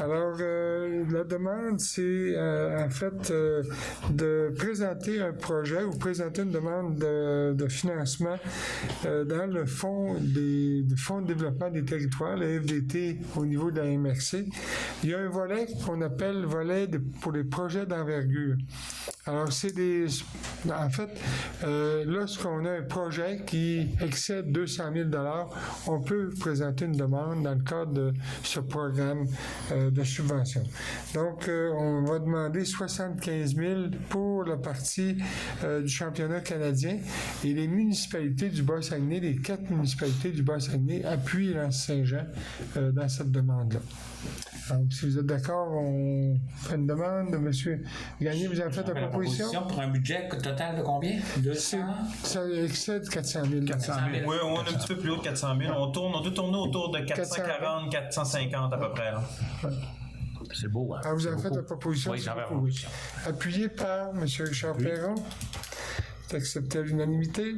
Alors, la demande, c'est en fait de présenter un projet ou présenter une demande de financement dans le fonds du Fonds de développement des territoires, le FDT, au niveau de la MRC. Il y a un volet qu'on appelle volet pour les projets d'envergure. Alors, c'est en fait, lorsqu'on a un projet qui excède 200 000 $, on peut présenter une demande dans le cadre de ce programme de subvention. Donc, on va demander 75 000 pour la partie du championnat canadien et les municipalités du Bas-Saguenay, les 4 municipalités du Bas-Saguenay appuient Lanse-Saint-Jean dans cette demande-là. Donc, si vous êtes d'accord, on fait une demande. Monsieur Gagné, vous avez fait la proposition? Pour un budget total de combien? 200? Ça excède 400 000. 400 000. Oui, on est un petit peu plus haut de 400 000. On doit tourner autour de 440, 450 à peu près. Là. C'est beau, hein? Ah, vous avez fait la proposition? Oui, j'en ai la proposition. Appuyé par M. Richard Perron. C'est accepté à l'unanimité.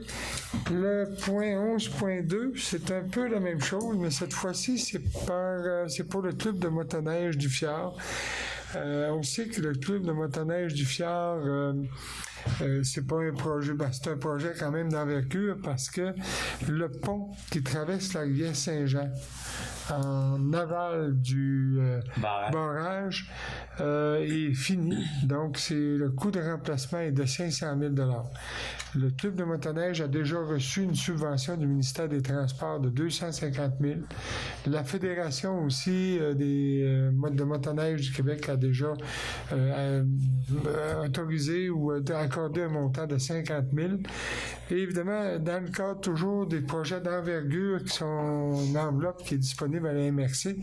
Le point 11.2, c'est un peu la même chose, mais cette fois-ci, c'est pour le club de motoneige du Fjord. On sait que le club de motoneige du Fjord, c'est pas un projet, c'est un projet quand même d'envergure parce que le pont qui traverse la rivière Saint-Jean en aval du barrage est fini. Donc, le coût de remplacement est de 500 000 $. Le club de motoneige a déjà reçu une subvention du ministère des Transports de 250 000 $. La Fédération aussi de motoneige du Québec a déjà autorisé ou accordé un montant de 50 000 $. Et évidemment, dans le cadre toujours des projets d'envergure qui sont une enveloppe qui est disponible à la MRC,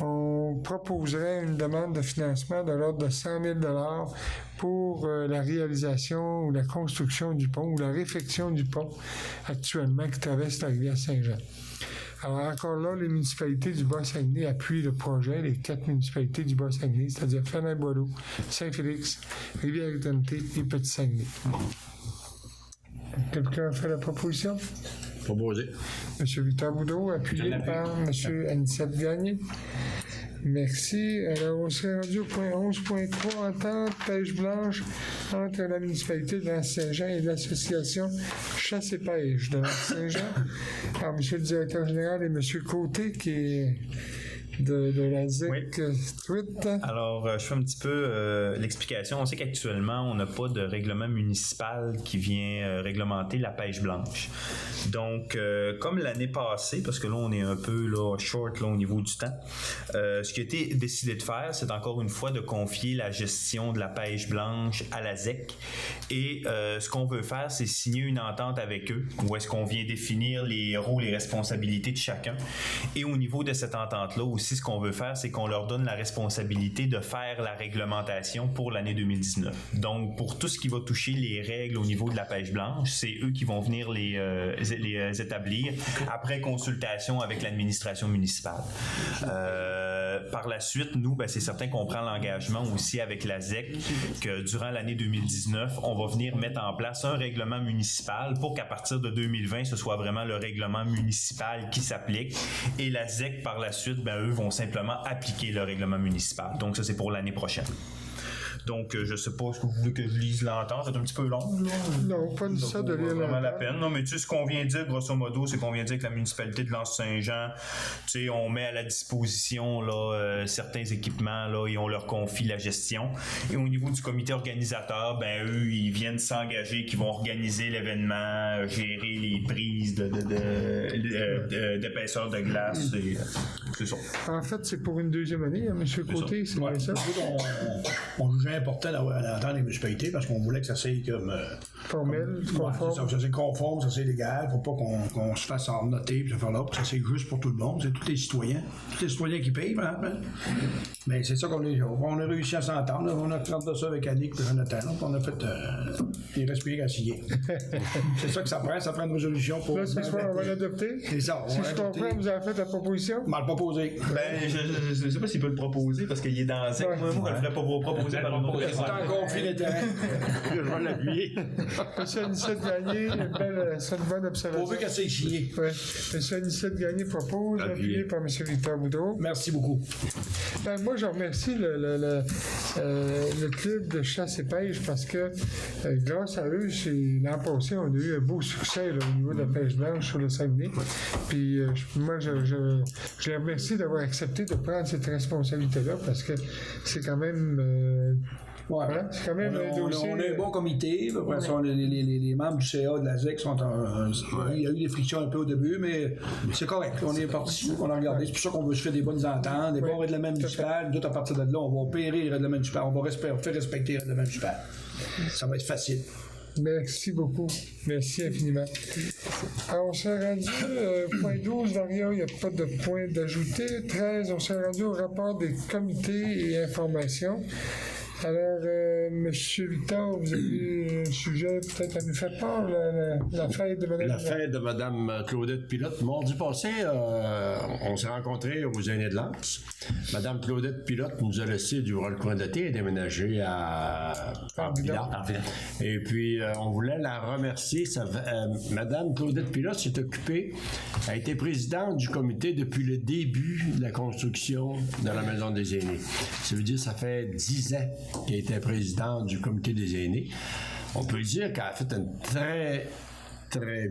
on proposerait une demande de financement de l'ordre de 100 000 $ pour la réalisation ou la construction du pont ou la réfection du pont actuellement qui traverse la rivière Saint-Jean. Alors encore là, les municipalités du Bas-Saguenay appuient le projet, les 4 municipalités du Bas-Saguenay, c'est-à-dire Fernand-Boileau, Saint-Félix, Rivière-Éternité et Petit-Saguenay. Quelqu'un a fait la proposition? Proposé. M. Victor Boudreau, appuyé par M. Anicette Gagné. Merci. Alors, on s'est rendu au point 11.3, entente pêche blanche entre la municipalité de Lanse-Saint-Jean et l'association Chasse et pêche de Lanse-Saint-Jean. Alors, M. le directeur général et M. Côté, qui est de la ZEC Oui. Tweet. Alors, je fais un petit peu l'explication. On sait qu'actuellement, on n'a pas de règlement municipal qui vient réglementer la pêche blanche. Donc, comme l'année passée, parce que là, on est un peu là, short là, au niveau du temps, ce qui a été décidé de faire, c'est encore une fois de confier la gestion de la pêche blanche à la ZEC. Et ce qu'on veut faire, c'est signer une entente avec eux, où est-ce qu'on vient définir les rôles et responsabilités de chacun. Et au niveau de cette entente-là aussi, ce qu'on veut faire, c'est qu'on leur donne la responsabilité de faire la réglementation pour l'année 2019. Donc, pour tout ce qui va toucher les règles au niveau de la pêche blanche, c'est eux qui vont venir les établir après consultation avec l'administration municipale. Par la suite, nous, c'est certain qu'on prend l'engagement aussi avec la ZEC que durant l'année 2019, on va venir mettre en place un règlement municipal pour qu'à partir de 2020, ce soit vraiment le règlement municipal qui s'applique. Et la ZEC, par la suite, eux vont simplement appliquer le règlement municipal. Donc, ça, c'est pour l'année prochaine. Donc, je sais pas, est-ce que vous voulez que je lise l'entente? C'est un petit peu long, là. Non, pas nécessaire de lire vraiment la l'entente. peine. Non, mais tu sais, ce qu'on vient dire, grosso modo, c'est qu'on vient dire que la municipalité de L'Anse-Saint-Jean, tu sais, on met à la disposition, là, certains équipements, là, et on leur confie la gestion. Et au niveau du comité organisateur, eux, ils viennent s'engager, qu'ils vont organiser l'événement, gérer les prises d'épaisseur de glace, et c'est ça. En fait, c'est pour une deuxième année, hein, M. Côté, c'est bien ça? On jugeait important d'entendre les municipalités parce qu'on voulait que ça soit comme. Formel, conforme. Ça c'est conforme, ça c'est légal. Faut pas qu'on se fasse en noter puis ça faire là, pour que ça c'est juste pour tout le monde. C'est tous les citoyens. Tous les citoyens qui payent, par exemple. Mais c'est ça qu'on a réussi à s'entendre. On a fait ça avec Annick et Jonathan. Puis on a fait des respirer à signer. C'est ça que ça prend une résolution pour. Là, ce soir, on va l'adopter. C'est ça. Si je comprends, vous avez fait la proposition? Mal proposé. Je sais pas s'il peut le proposer parce qu'il est dans la ZEC. Ouais. Moi, je le ferais pas proposer par une autre C'est un conflit d'intérêt. Je vais l'appuyer. M. Anicette Gagné, c'est une bonne observation. Pourvu qu'elle s'est chier. Oui. M. Anicette Gagné propose, appuyé par M. Victor Boudreau. Merci beaucoup. Moi, je remercie le club de chasse et pêche parce que grâce à eux, l'an passé, on a eu un beau succès là, au niveau de la pêche blanche sur le Saguenay. Puis moi, je les remercie d'avoir accepté de prendre cette responsabilité-là parce que c'est quand même... Ouais. Voilà, c'est quand même un dossier. On a un bon comité. Après ça, les membres du CA de la ZEC sont il y a eu des frictions un peu au début, mais c'est correct. On est parti, on a regardé. C'est pour ça qu'on veut se faire des bonnes ententes, des bons règlements municipaux. D'autres, à partir de là, on va opérer les règlements municipaux. On va faire respecter les règlements municipaux. Ça va être facile. Merci beaucoup. Merci infiniment. Alors, on s'est rendu point 12, Daria, il n'y a pas de point d'ajouter. 13, on s'est rendu au rapport des comités et informations. Alors, M. Victor, vous avez un sujet peut-être à nous faire part, la fête de Mme... La fête de Mme Claudette Pilote. Mardi passé, on s'est rencontrés aux Aînés de Lens. Mme Claudette Pilote nous a laissé durant le coin d'été et déménagé à Villars. Et puis, on voulait la remercier. Mme Claudette Pilote s'est occupée, a été présidente du comité depuis le début de la construction de la Maison des Aînés. Ça veut dire que ça fait 10 ans qu'elle était présidente du comité des aînés. On peut dire qu'elle a fait une très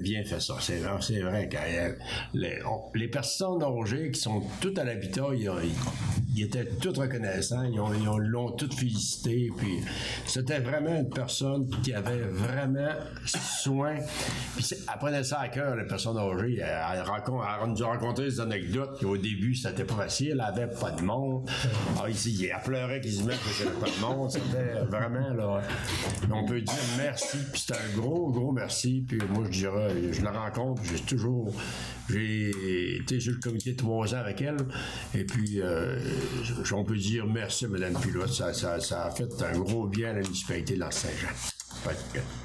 bien fait ça. C'est vrai que les personnes âgées qui sont toutes à l'habitat, ils étaient toutes reconnaissants, ils l'ont toutes félicité, puis c'était vraiment une personne qui avait vraiment soin. Puis elle prenait ça à cœur, les personnes âgées. Elle nous a rencontré des anecdotes qu'au début, c'était pas facile, elle avait pas de monde. Elle pleurait quasiment parce qu'elle avait pas de monde. C'était vraiment, là, on peut dire merci, puis c'était un gros merci, puis moi, je la rencontre, j'ai été sur le comité 3 ans avec elle, et puis on peut dire merci à Mme Pilote, ça a fait un gros bien à la municipalité de L'Anse-Saint-Jean.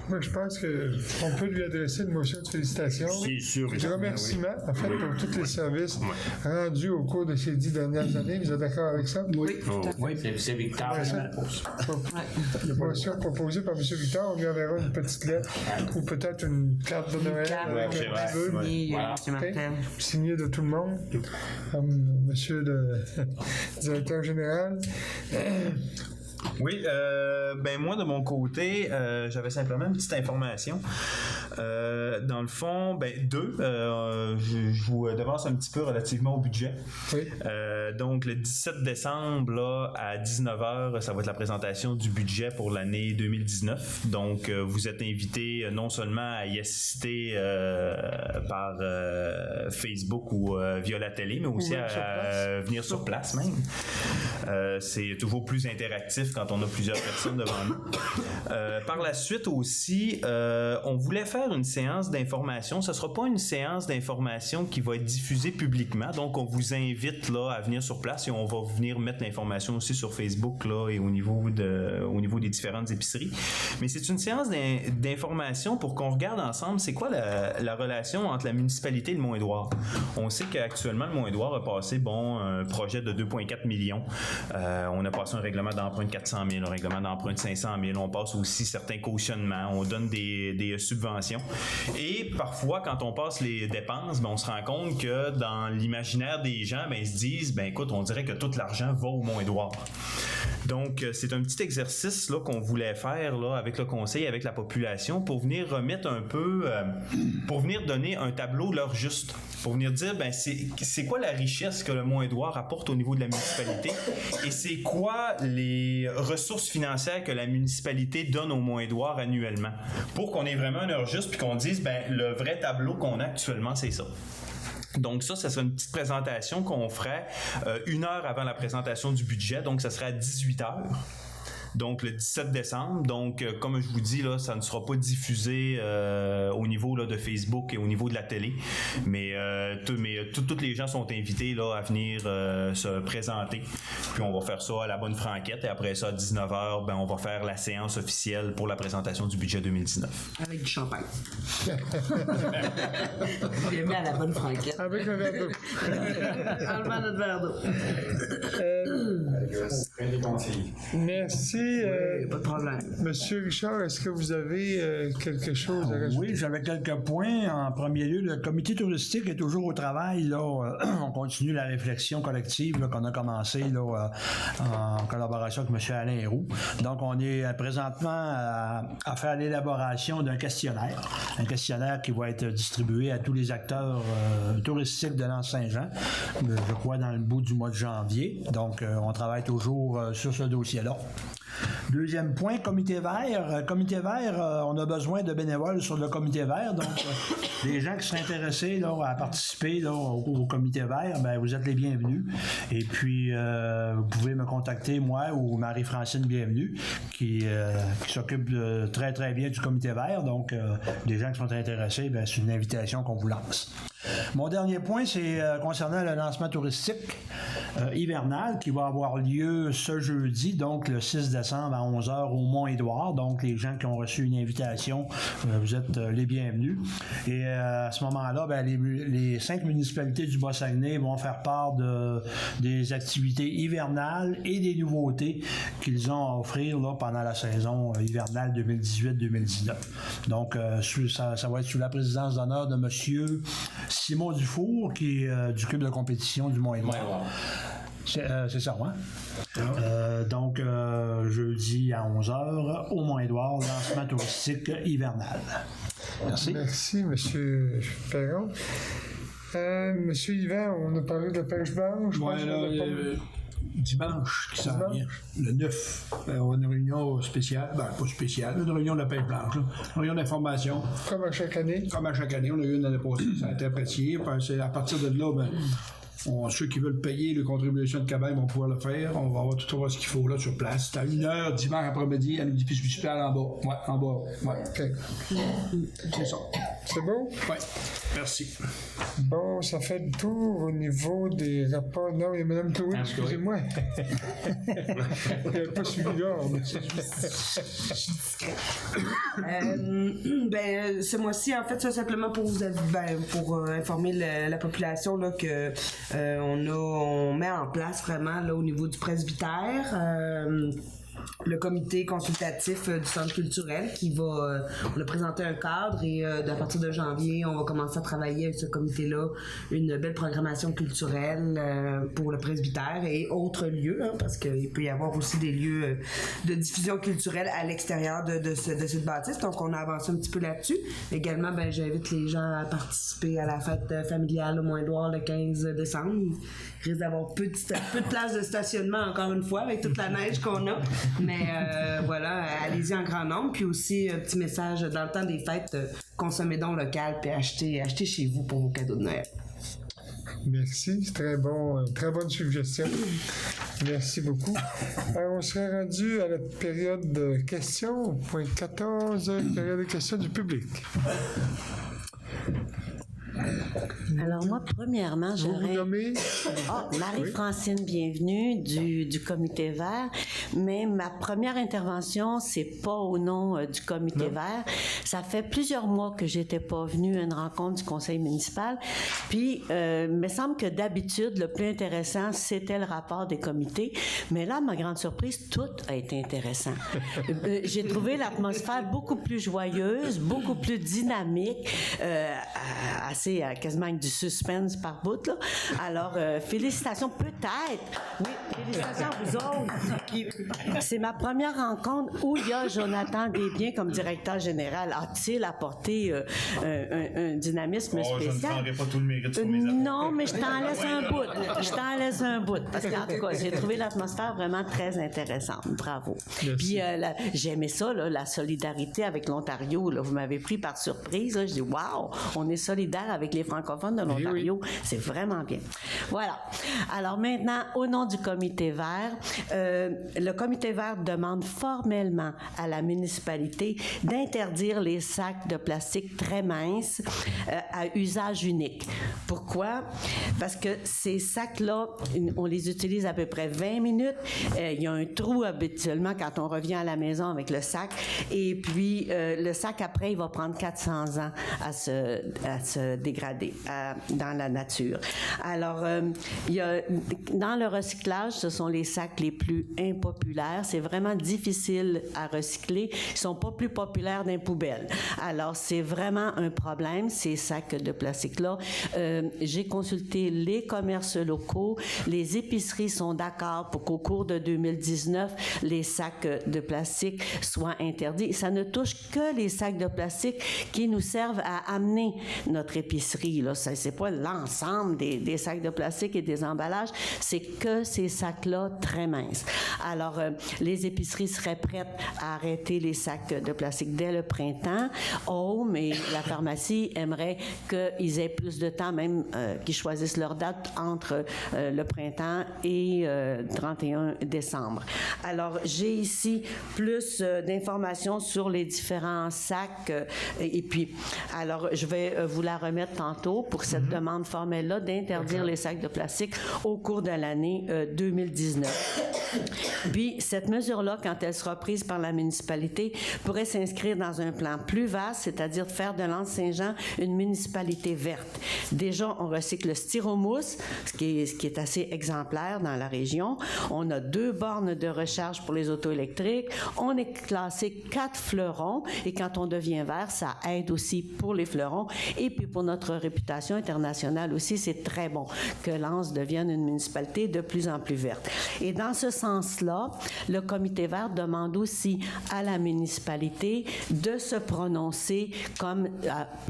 Moi, je pense qu'on peut lui adresser une motion de félicitations. C'est sûr. De remerciement, en fait, pour tous les services rendus au cours de ces 10 dernières années. Vous êtes d'accord avec ça? Oui. Oui, c'est Victor. La motion proposée par M. Victor, on lui enverra une petite lettre ou peut-être une carte de Noël avec un petit vœu signée de tout le monde, comme M. le directeur général. Oui, moi de mon côté, j'avais simplement une petite information. Dans le fond, deux. Je vous devance un petit peu relativement au budget. Oui. Donc, le 17 décembre, là, à 19h, ça va être la présentation du budget pour l'année 2019. Donc, vous êtes invités non seulement à y assister par Facebook ou via la télé, mais aussi à venir sur place même. C'est toujours plus interactif quand on a plusieurs personnes devant nous. Par la suite aussi, on voulait faire une séance d'information. Ce ne sera pas une séance d'information qui va être diffusée publiquement. Donc, on vous invite là, à venir sur place et on va venir mettre l'information aussi sur Facebook là, et au niveau des différentes épiceries. Mais c'est une séance d'information pour qu'on regarde ensemble c'est quoi la relation entre la municipalité et le Mont-Édouard. On sait qu'actuellement, le Mont-Édouard a passé un projet de 2,4 millions. On a passé un règlement d'emprunt de 400 000, un règlement d'emprunt de 500 000. On passe aussi certains cautionnements. On donne des subventions. Et parfois, quand on passe les dépenses, on se rend compte que dans l'imaginaire des gens, ils se disent, écoute, on dirait que tout l'argent va au Mont-Édouard. Donc, c'est un petit exercice là, qu'on voulait faire là, avec le conseil, avec la population, pour venir remettre un peu, pour venir donner un tableau l'heure juste, pour venir dire, c'est quoi la richesse que le Mont-Édouard apporte au niveau de la municipalité et c'est quoi les ressources financières que la municipalité donne au Mont-Édouard annuellement, pour qu'on ait vraiment une heure juste puis qu'on dise, le vrai tableau qu'on a actuellement, c'est ça. Donc ça serait une petite présentation qu'on ferait 1 heure avant la présentation du budget, donc ça serait à 18h. Donc le 17 décembre. Donc comme je vous dis là, ça ne sera pas diffusé au niveau là, de Facebook et au niveau de la télé, mais tous les gens sont invités là à venir se présenter. Puis on va faire ça à la bonne franquette et après ça à 19h, on va faire la séance officielle pour la présentation du budget 2019. Avec du champagne. J'ai mis à la bonne franquette. Avec un verre d'eau. Enlevant notre verre d'eau. Merci. Pas de problème. Monsieur Richard, est-ce que vous avez quelque chose à rajouter? Oui, j'avais quelques points. En premier lieu, le comité touristique est toujours au travail. Là, on continue la réflexion collective là, qu'on a commencé là, en collaboration avec M. Alain Héroux. Donc, on est présentement à faire l'élaboration d'un questionnaire. Un questionnaire qui va être distribué à tous les acteurs touristiques de l'Anse-Saint-Jean, je crois dans le bout du mois de janvier. Donc, on travaille toujours sur ce dossier-là. Deuxième point, comité vert. Comité vert, on a besoin de bénévoles sur le comité vert. Donc, les gens qui seraient intéressés là, à participer là, au comité vert, vous êtes les bienvenus. Et puis, vous pouvez me contacter, moi ou Marie-Francine Bienvenue, qui s'occupe très, très bien du comité vert. Donc, les gens qui sont intéressés, c'est une invitation qu'on vous lance. Mon dernier point, c'est concernant le lancement touristique hivernal qui va avoir lieu ce jeudi, donc le 6 décembre à 11h au Mont-Édouard. Donc, les gens qui ont reçu une invitation, vous êtes les bienvenus. Et à ce moment-là, les 5 municipalités du Bas-Saguenay vont faire part des activités hivernales et des nouveautés qu'ils ont à offrir là, pendant la saison hivernale 2018-2019. Donc, ça va être sous la présidence d'honneur de monsieur Simon Dufour, qui est du club de compétition du Mont-Édouard. C'est ça, hein? Donc, jeudi à 11h, au Mont-Édouard, lancement touristique hivernal. Merci. Merci, M. Perron. M. Yvan, on a parlé de pêche blanche. Dimanche qui s'en vient, le 9, on a une réunion spéciale, pas spéciale, une réunion de la pêche blanche, là. Une réunion d'information. Comme à chaque année. Comme à chaque année, on a eu une année passée, ça a été apprécié. C'est à partir de là, ceux qui veulent payer les contributions de cabane vont pouvoir le faire. On va avoir tout ce qu'il faut là sur place. C'est à 1h dimanche après-midi à l'édifice municipal en bas. Ouais, en bas. Ouais. OK. C'est ça. C'est beau? Oui. Merci. Bon, ça fait le tour au niveau des rapports. Non, il y a Mme Chloé, excusez-moi. Elle n'a pas suivi l'ordre. Ce mois-ci, en fait, c'est simplement pour vous pour informer la population là, que on met en place vraiment là, au niveau du presbytère. le comité consultatif du centre culturel qui va on a présenté un cadre et à partir de janvier, on va commencer à travailler avec ce comité-là une belle programmation culturelle pour le presbytère et autres lieux, hein, parce qu'il peut y avoir aussi des lieux de diffusion culturelle à l'extérieur de cette bâtisse. Donc, on a avancé un petit peu là-dessus. Également, j'invite les gens à participer à la fête familiale au Mont-Édouard le 15 décembre. Il risque d'avoir peu de place de stationnement, encore une fois, avec toute la neige qu'on a. Mais voilà, allez-y en grand nombre. Puis aussi, un petit message dans le temps des fêtes, consommez donc local puis achetez chez vous pour vos cadeaux de Noël. Merci, c'est très bonne suggestion. Merci beaucoup. Alors, on serait rendu à la période de questions, point 14, période de questions du public. Alors moi, premièrement, Vous j'aurais... nommez? Marie-Francine, bienvenue du Comité Vert. Mais ma première intervention, c'est pas au nom du Comité Vert. Ça fait plusieurs mois que j'étais pas venue à une rencontre du conseil municipal. Puis, il me semble que d'habitude, le plus intéressant, c'était le rapport des comités. Mais là, ma grande surprise, tout a été intéressant. J'ai trouvé l'atmosphère beaucoup plus joyeuse, beaucoup plus dynamique, assez quasiment avec du suspense par bout, là. Alors, félicitations, peut-être. Oui, félicitations à vous autres. C'est ma première rencontre où il y a Jonathan Desbiens comme directeur général. A-t-il apporté un dynamisme spécial? Je ne prendrai pas tout le mérite sur mes non, mais je t'en laisse un bout. Parce qu'en tout cas, j'ai trouvé l'atmosphère vraiment très intéressante. Bravo. Puis, j'aimais ça, là, la solidarité avec l'Ontario. Là. Vous m'avez pris par surprise. Là. Je dis, waouh, on est solidaire avec les francophones de l'Ontario. Oui. C'est vraiment bien. Voilà. Alors maintenant, au nom du Comité Vert, le Comité Vert demande formellement à la municipalité d'interdire les sacs de plastique très minces à usage unique. Pourquoi? Parce que ces sacs-là, on les utilise à peu près 20 minutes. Il y a un trou habituellement quand on revient à la maison avec le sac. Et puis, le sac, après, il va prendre 400 ans à se dégrader dans la nature. Alors, il y a, dans le recyclage, ce sont les sacs les plus impopulaires. C'est vraiment difficile à recycler. Ils ne sont pas plus populaires dans les poubelles. Alors, c'est vraiment un problème, ces sacs de plastique-là. J'ai consulté les commerces locaux. Les épiceries sont d'accord pour qu'au cours de 2019, les sacs de plastique soient interdits. Ça ne touche que les sacs de plastique qui nous servent à amener notre épicerie. Là. C'est pas l'ensemble des sacs de plastique et des emballages, c'est que ces sacs-là très minces. Alors, les épiceries seraient prêtes à arrêter les sacs de plastique dès le printemps. Home et la pharmacie aimeraient qu'ils aient plus de temps, même qu'ils choisissent leur date entre le printemps et 31 décembre. Alors, j'ai ici plus d'informations sur les différents sacs et puis, alors, je vais vous la remettre tantôt pour cette demande formelle-là d'interdire les sacs de plastique au cours de l'année 2019. Puis, cette mesure-là, quand elle sera prise par la municipalité, pourrait s'inscrire dans un plan plus vaste, c'est-à-dire faire de l'Anse-Saint-Jean une municipalité verte. Déjà, on recycle le styromousse, ce qui est assez exemplaire dans la région. On a 2 bornes de recharge pour les autos électriques. On est classé 4 fleurons et quand on devient vert, ça aide aussi pour les fleurons et puis pour notre réputation internationale aussi, c'est très bon que l'Anse devienne une municipalité de plus en plus verte. Et dans ce sens-là, le Comité Vert demande aussi à la municipalité de se prononcer comme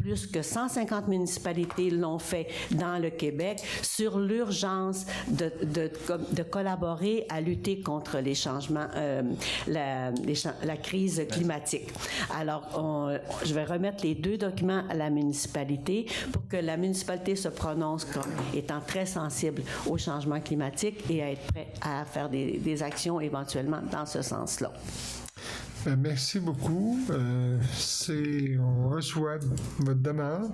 plus que 150 municipalités l'ont fait dans le Québec sur l'urgence de collaborer à lutter contre les changements, la crise climatique. Alors, je vais remettre les 2 documents à la municipalité pour que la municipalité se prononce comme étant très sensible au changement climatique et à être prêt à faire des actions éventuellement dans ce sens-là. Merci beaucoup. On reçoit votre demande.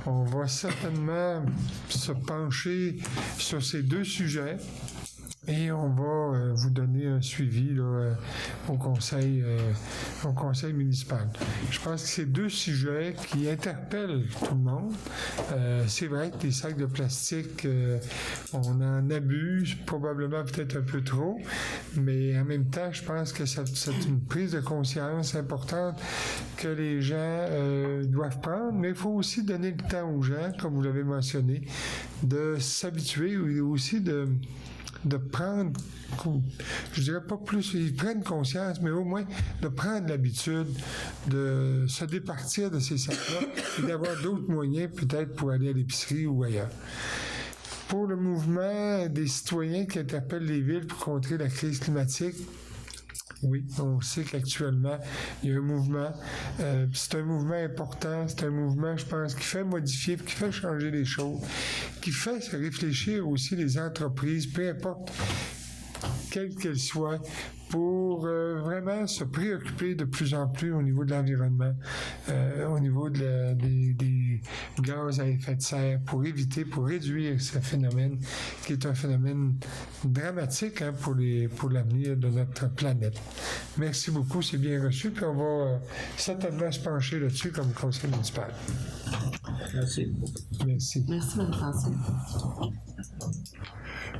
On va certainement se pencher sur ces 2 sujets Et on va vous donner un suivi là, au conseil municipal. Je pense que c'est 2 sujets qui interpellent tout le monde. C'est vrai que les sacs de plastique, on en abuse, probablement peut-être un peu trop, mais en même temps, je pense que c'est une prise de conscience importante que les gens doivent prendre, mais il faut aussi donner le temps aux gens, comme vous l'avez mentionné, de s'habituer ou aussi de prendre, je dirais pas plus, ils prennent conscience, mais au moins de prendre l'habitude de se départir de ces sacs-là et d'avoir d'autres moyens peut-être pour aller à l'épicerie ou ailleurs. Pour le mouvement des citoyens qui interpellent les villes pour contrer la crise climatique, oui, on sait qu'actuellement, il y a un mouvement. C'est un mouvement important. C'est un mouvement, je pense, qui fait modifier, qui fait changer les choses, qui fait réfléchir aussi les entreprises, peu importe quelles qu'elles soient, pour vraiment se préoccuper de plus en plus au niveau de l'environnement, au niveau des gaz à effet de serre, pour réduire ce phénomène, qui est un phénomène dramatique pour l'avenir de notre planète. Merci beaucoup, c'est bien reçu, puis on va certainement se pencher là-dessus comme conseil municipal. Merci. Merci. Merci, Mme Francine.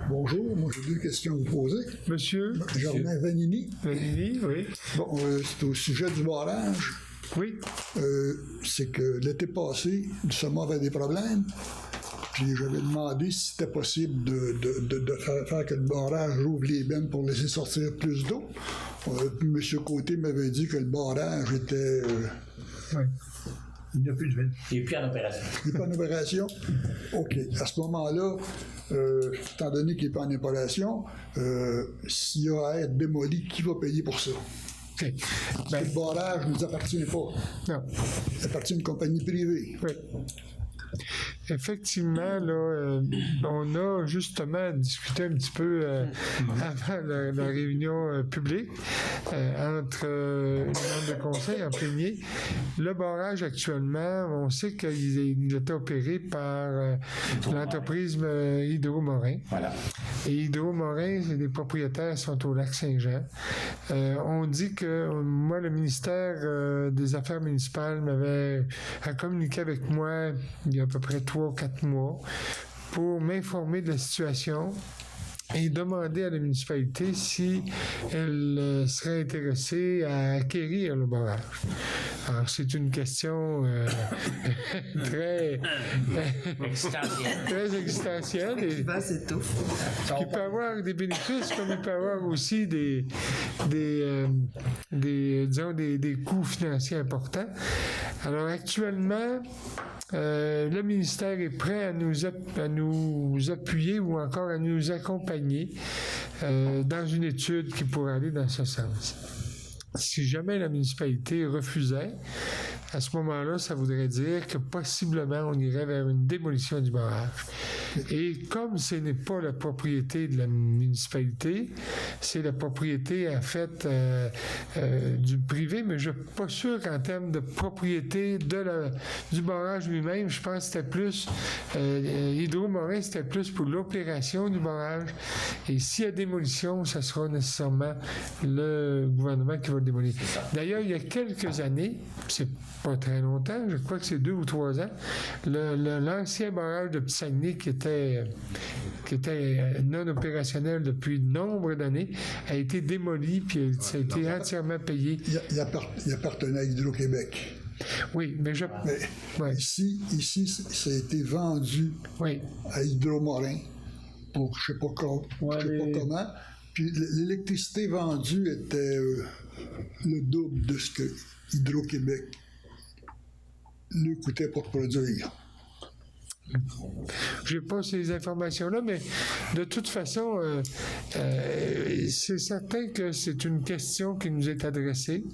Bonjour, moi j'ai 2 questions à vous poser. Monsieur? Germain Vanini. Vanini, oui. Bon, c'est au sujet du barrage. Oui. C'est que l'été passé, le SOMA avait des problèmes. Puis j'avais demandé si c'était possible de faire que le barrage ouvre les bennes pour laisser sortir plus d'eau. Puis M. Côté m'avait dit que le barrage était... Oui. Il n'y a plus de ville. Il n'est plus en opération. Il n'est pas en opération? OK. À ce moment-là, étant donné qu'il n'est pas en opération, s'il y a à être démoli, qui va payer pour ça? OK. Parce que le barrage ne nous appartient pas. Non. Il appartient à une compagnie privée. Oui. Effectivement, là, on a justement discuté un petit peu avant la réunion publique entre les membres de conseil en plénier. Le barrage, actuellement, on sait qu'il est opéré par l'entreprise Hydro-Morin. Voilà. Et Hydro-Morin, les propriétaires sont au lac Saint-Jean. On dit que moi, le ministère des Affaires municipales a communiqué avec moi il y a à peu près 3 ou 4 mois pour m'informer de la situation et demander à la municipalité si elle serait intéressée à acquérir le barrage. Alors, c'est une question très existentielle et C'est tout. qui peut avoir des bénéfices comme il peut avoir aussi des coûts financiers importants. Alors, actuellement, le ministère est prêt à nous appuyer ou encore à nous accompagner dans une étude qui pourrait aller dans ce sens. Si jamais la municipalité refusait, à ce moment-là, ça voudrait dire que possiblement on irait vers une démolition du barrage. Et comme ce n'est pas la propriété de la municipalité, c'est la propriété en fait du privé, mais je ne suis pas sûr qu'en termes de propriété du barrage lui-même, je pense que c'était plus Hydro-Morin, c'était plus pour l'opération du barrage. Et s'il y a démolition, ça sera nécessairement le gouvernement qui va le démolir. D'ailleurs, il y a quelques années, c'est pas très longtemps, je crois que c'est 2 ou 3 ans, l'ancien barrage de Petit-Saguenay qui était non opérationnel depuis nombre d'années, a été démoli, puis ça a été entièrement payé. Il appartenait à Hydro-Québec. Oui, mais ouais. Ici, ça a été vendu à Hydro-Morin pour je ne sais pas comment. Puis l'électricité vendue était le double de ce que Hydro-Québec lui coûtait pour produire. Je n'ai pas ces informations-là, mais de toute façon, c'est certain que c'est une question qui nous est adressée.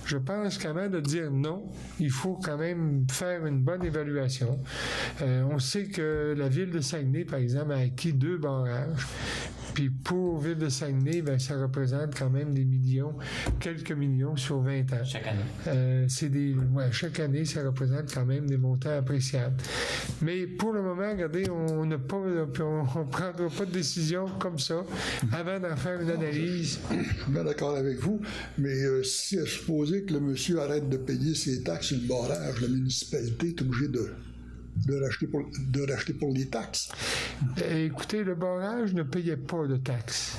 Je pense qu'avant de dire non, il faut quand même faire une bonne évaluation. On sait que la ville de Saguenay, par exemple, a acquis 2 barrages. Puis pour Ville de Saguenay, ben, ça représente quand même des millions, quelques millions sur 20 ans. Chaque année. Chaque année, ça représente quand même des montants appréciables. Mais pour le moment, regardez, on ne prendra pas de décision comme ça avant d'en faire une analyse. Je suis bien d'accord avec vous, mais si à supposer que le monsieur arrête de payer ses taxes sur le barrage, la municipalité est obligée de racheter pour les taxes. Écoutez, le barrage ne payait pas de taxes.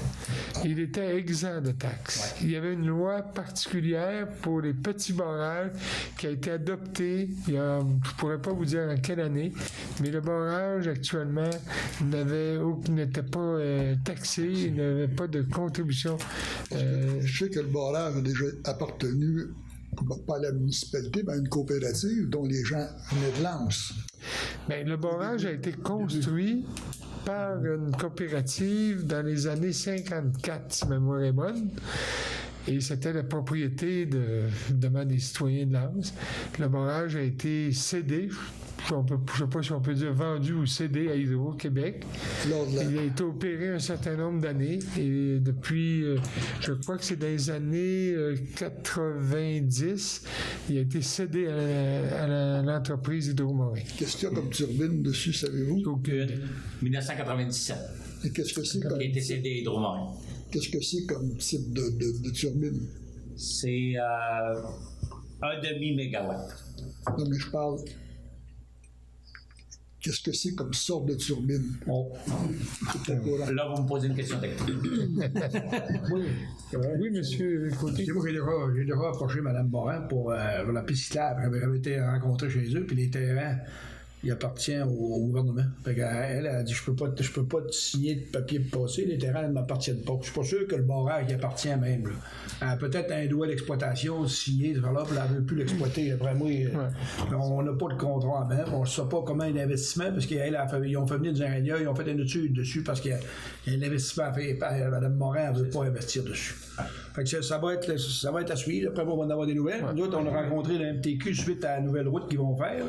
Il était exempt de taxes. Il y avait une loi particulière pour les petits barrages qui a été adoptée je ne pourrais pas vous dire en quelle année, mais le barrage actuellement n'était pas taxé, il n'avait pas de contribution. Je sais que le barrage a déjà appartenu pas à la municipalité, mais à une coopérative dont les gens venaient de Lens. Bien, le barrage a été construit par une coopérative dans les années 54, si ma mémoire est bonne. Et c'était la propriété des citoyens de Lens. Le barrage a été cédé, je ne sais pas si on peut dire vendu ou cédé à Hydro-Québec. Il a été opéré un certain nombre d'années et depuis, je crois que c'est dans les années 90, il a été cédé à l'entreprise Hydro-Morin. Qu'est-ce qu'il y a comme turbine dessus, savez-vous? Aucune. 1997. Et qu'est-ce que c'est comme... Il a été cédé à Hydro-Morin. Qu'est-ce que c'est comme type de turbine? C'est 1,5 mégawatt. Non, mais je parle... Qu'est-ce que c'est comme sorte de turbine? Oh. Là, vous me posez une question technique. Oui, monsieur Côté. Moi, j'ai déjà approché Mme Morin pour la piste cyclable. J'avais été rencontré chez eux, puis les terrains, il appartient au gouvernement. Fait qu'elle a dit, je peux pas te signer de papier de passer, les terrains ne m'appartiennent pas. Je suis pas sûr que le barrage y appartient même. Là. Elle a peut-être un doigt d'exploitation signé, là, puis elle ne veut plus l'exploiter. Après moi, on n'a pas de contrat même. On ne sait pas comment un investissement, parce qu'ils ont fait venir des ingénieurs, ils ont fait une étude dessus, parce qu'il y a un investissement fait par Mme Morin, elle ne veut pas investir dessus. Fait que ça va être à suivre. Après, on va en avoir des nouvelles. Nous autres, on a rencontré la MTQ suite à la nouvelle route qu'ils vont faire.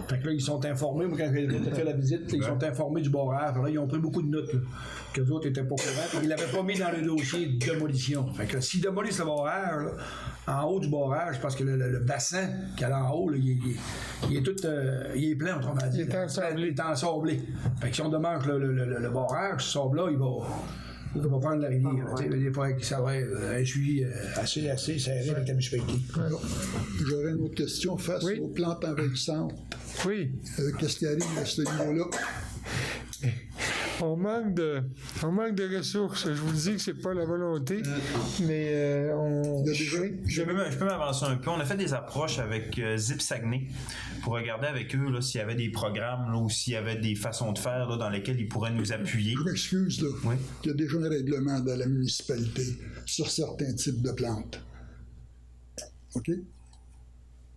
Fait que là, ils sont informés. Moi, quand j'ai fait la visite, ils sont informés du barrage. Là, ils ont pris beaucoup de notes. Que les autres n'étaient pas courants. Ils ne l'avaient pas mis dans le dossier de démolition. Fait que s'ils démolissent le barrage, là, en haut du barrage, parce que le bassin qu'il y a en haut, là, il est tout. Il est plein, autrement dit. Il est ensablé. Fait que si on demande que le barrage, ce sable-là, il va prendre la rivière. Des fois, ça va être un suivi assez serré avec la municipalité. J'aurais une autre question face aux plantes envahissantes. Oui. Qu'est-ce qui arrive à ce niveau-là? On manque de ressources. Je vous dis que c'est pas la volonté, mais Je peux m'avancer un peu. On a fait des approches avec Zip Saguenay pour regarder avec eux là, s'il y avait des programmes là, ou s'il y avait des façons de faire là, dans lesquelles ils pourraient nous appuyer. Je m'excuse, là. Oui. Il y a déjà un règlement dans la municipalité sur certains types de plantes. OK?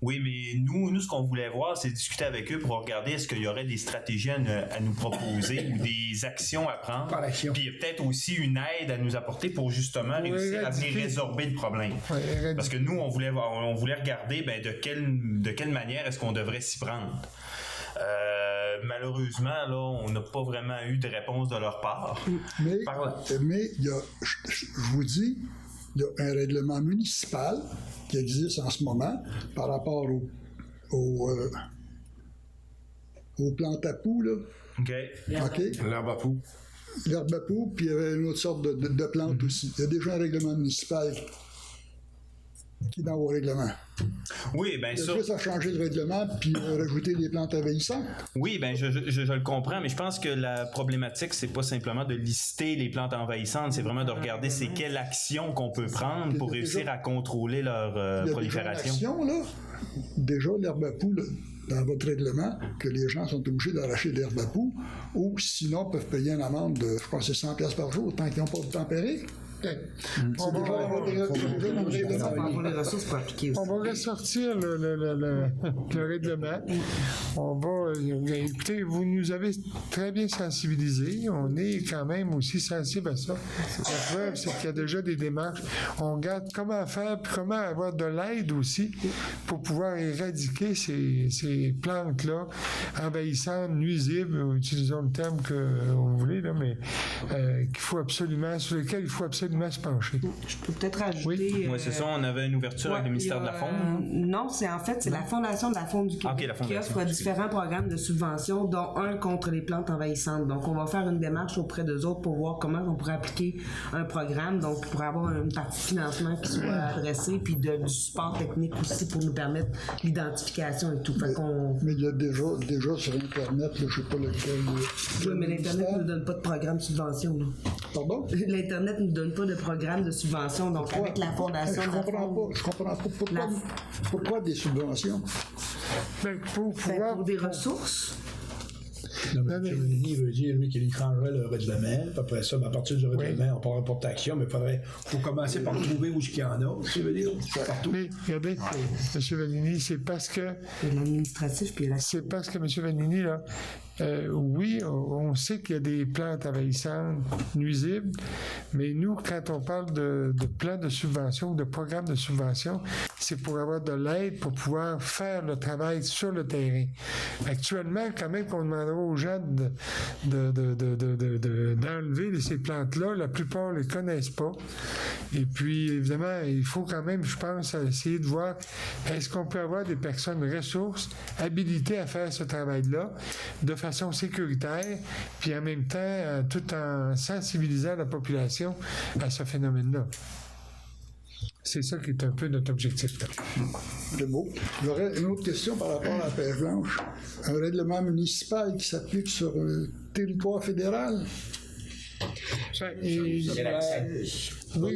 Oui, mais nous, ce qu'on voulait voir, c'est discuter avec eux pour regarder est-ce qu'il y aurait des stratégies à nous proposer ou des actions à prendre. Puis peut-être aussi une aide à nous apporter pour justement réussir à venir résorber le problème. Parce que nous, on voulait regarder de quelle manière est-ce qu'on devrait s'y prendre. Malheureusement, là, on n'a pas vraiment eu de réponse de leur part. Mais il y a, je vous dis, il y a un règlement municipal qui existe en ce moment par rapport aux plantes à poux, là. OK. L'herbe à poux. L'herbe à poux, puis il y avait une autre sorte de plante aussi. Il y a déjà un règlement municipal qui est dans vos règlements. Oui, bien sûr. Juste à changer le règlement puis rajouter les plantes envahissantes. Oui, bien, je le comprends, mais je pense que la problématique, c'est pas simplement de lister les plantes envahissantes, c'est vraiment de regarder c'est quelle action qu'on peut prendre pour réussir à contrôler leur prolifération. Il y a déjà une action, là. Déjà, l'herbe à poux, là, dans votre règlement, que les gens sont obligés d'arracher l'herbe à poux, ou sinon peuvent payer une amende de, je pense, c'est 100$ par jour, tant qu'ils n'ont pas tempéré. On va ressortir le règlement. on va... écoutez, vous nous avez très bien sensibilisés. On est quand même aussi sensible à ça. La preuve, c'est qu'il y a déjà des démarches. On regarde comment faire, puis comment avoir de l'aide aussi pour pouvoir éradiquer ces plantes-là envahissantes, nuisibles, utilisons le terme que vous voulez, là, mais sur lesquels il faut absolument se pencher. Je peux peut-être ajouter... Oui, c'est ça, on avait une ouverture avec le ministère de la Faune. Non, c'est la Fondation de la Faune du Québec qui offre différents programmes de subvention, dont un contre les plantes envahissantes. Donc, on va faire une démarche auprès d'eux autres pour voir comment on pourrait appliquer un programme, donc pour avoir une partie de financement qui soit adressée, puis du support technique aussi pour nous permettre l'identification et tout. Mais il y a déjà sur Internet, je ne sais pas lequel... Oui, mais l'Internet ne nous donne pas de programme de subvention. Là. Pardon? L'Internet ne nous donne pas de programme de subvention, donc avec la Fondation... Je comprends pas. Pourquoi des subventions? Pour des ressources. Non, mais M. Denis veut dire, lui, qu'il écrangerait le règlement. Puis après ça, à partir du règlement, on pourra porter action, mais faut commencer par trouver où il y en a. Ça veut dire, partout. Mais, regardez, M. Vanini, c'est parce que... L'administratif, puis c'est parce que M. Vanini, là, oui, on sait qu'il y a des plantes envahissantes nuisibles, mais nous, quand on parle de plans de subvention ou de programmes de subvention, c'est pour avoir de l'aide pour pouvoir faire le travail sur le terrain. Actuellement, quand même qu'on demandera aux gens d'enlever ces plantes-là, la plupart ne les connaissent pas. Et puis, évidemment, il faut quand même, je pense, essayer de voir est-ce qu'on peut avoir des personnes ressources habilitées à faire ce travail-là de façon sécuritaire, puis en même temps, tout en sensibilisant la population à ce phénomène-là. C'est ça qui est un peu notre objectif. C'est beau. J'aurais une autre question par rapport à la pêche blanche. Un règlement municipal qui s'applique sur le territoire fédéral? Oui,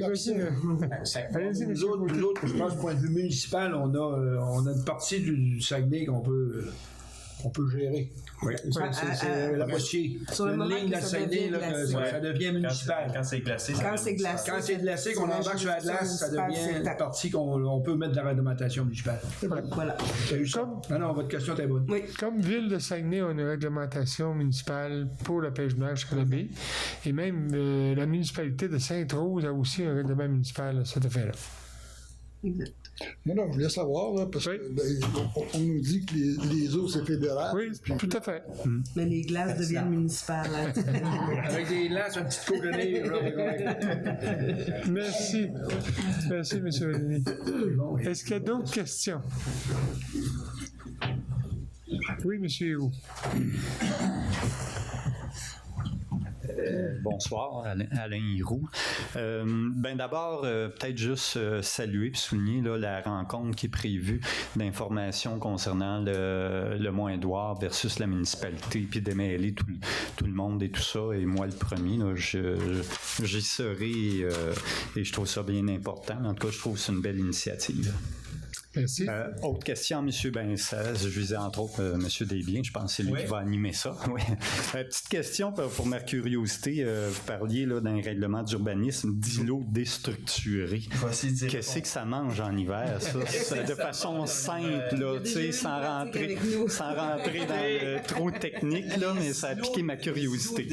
vas-y. Allez-y, Nous autres, je pense, du point de vue municipal, on a une partie du Saguenay qu'on peut gérer. Oui. C'est la moitié. Sur le moment ligne de la Saguenay, ça devient municipal. Quand c'est glacé, Quand c'est glacé, qu'on embarque sur la glace, ça devient une partie qu'on peut mettre de la réglementation municipale. Voilà. Non, votre question est bonne. Oui. Comme ville de Saguenay, on a une réglementation municipale pour la pêche blanche à la baie. Et même la municipalité de Sainte-Rose a aussi un règlement municipal à cet effet-là. Exact. Non, je voulais savoir, là, parce qu'on nous dit que les eaux, c'est fédéral. Oui, tout à fait. Mais les glaces deviennent municipales. Avec des glaces, un petit coconnet. Merci. Merci, M. Vanini. Est-ce qu'il y a d'autres questions? Oui, M. Héroux. Bonsoir, Alain Hiroux. D'abord, peut-être juste saluer et souligner là, la rencontre qui est prévue d'informations concernant le Mont-Édouard versus la municipalité, puis démêler tout le monde et tout ça. Et moi, le premier, là, j'y serai et je trouve ça bien important. En tout cas, je trouve que c'est une belle initiative. Merci. Autre question, M. Bensaz. Je visais entre autres M. Desbiens. Je pense que c'est lui qui va animer ça. Oui. Petite question pour ma curiosité. Vous parliez là, d'un règlement d'urbanisme d'îlots déstructurés. Qu'est-ce que ça mange en hiver, ça? De façon simple, là, sans rentrer dans le trop technique, là, mais ça a piqué ma curiosité.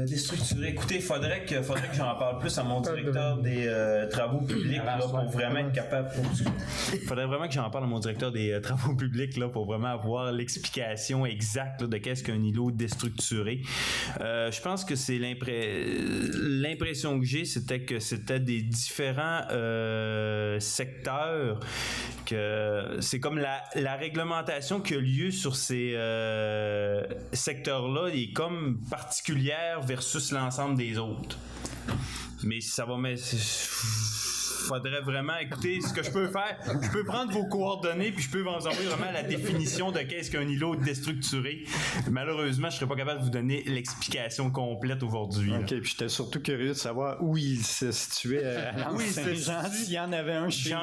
Déstructuré. Écoutez, il faudrait que j'en parle plus à mon directeur des travaux publics là, pour vraiment être capable. Faudrait vraiment que j'en parle à mon directeur des travaux publics là, pour vraiment avoir l'explication exacte là, de qu'est-ce qu'un îlot déstructuré. Je pense que c'est l'impression que j'ai, c'était que c'était des différents secteurs, que c'est comme la réglementation qui a lieu sur ces secteurs-là est comme particulière versus l'ensemble des autres. Mais ça va faudrait vraiment écouter ce que je peux faire. Je peux prendre vos coordonnées puis je peux vous envoyer vraiment la définition de qu'est-ce qu'un îlot déstructuré. Malheureusement, je serais pas capable de vous donner l'explication complète aujourd'hui. OK, puis j'étais surtout curieux de savoir où il se situait à Saint-Jean, s'il y en avait un chez nous.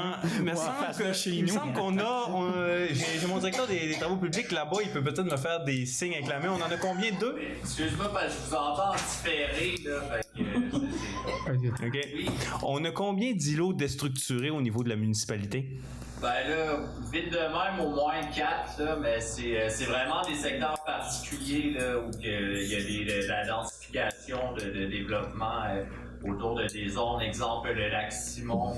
Il me semble qu'on a... j'ai mon directeur des travaux publics là-bas, il peut peut-être me faire des signes avec la main. On en a combien? 2? Excuse-moi, parce que je vous entends différer, là. OK. On a combien d'îlots déstructurés au niveau de la municipalité? Ben là, vite de même, au moins 4, là, mais c'est vraiment des secteurs particuliers là, où il y a de la densification de développement autour de des zones, exemple le lac Simon,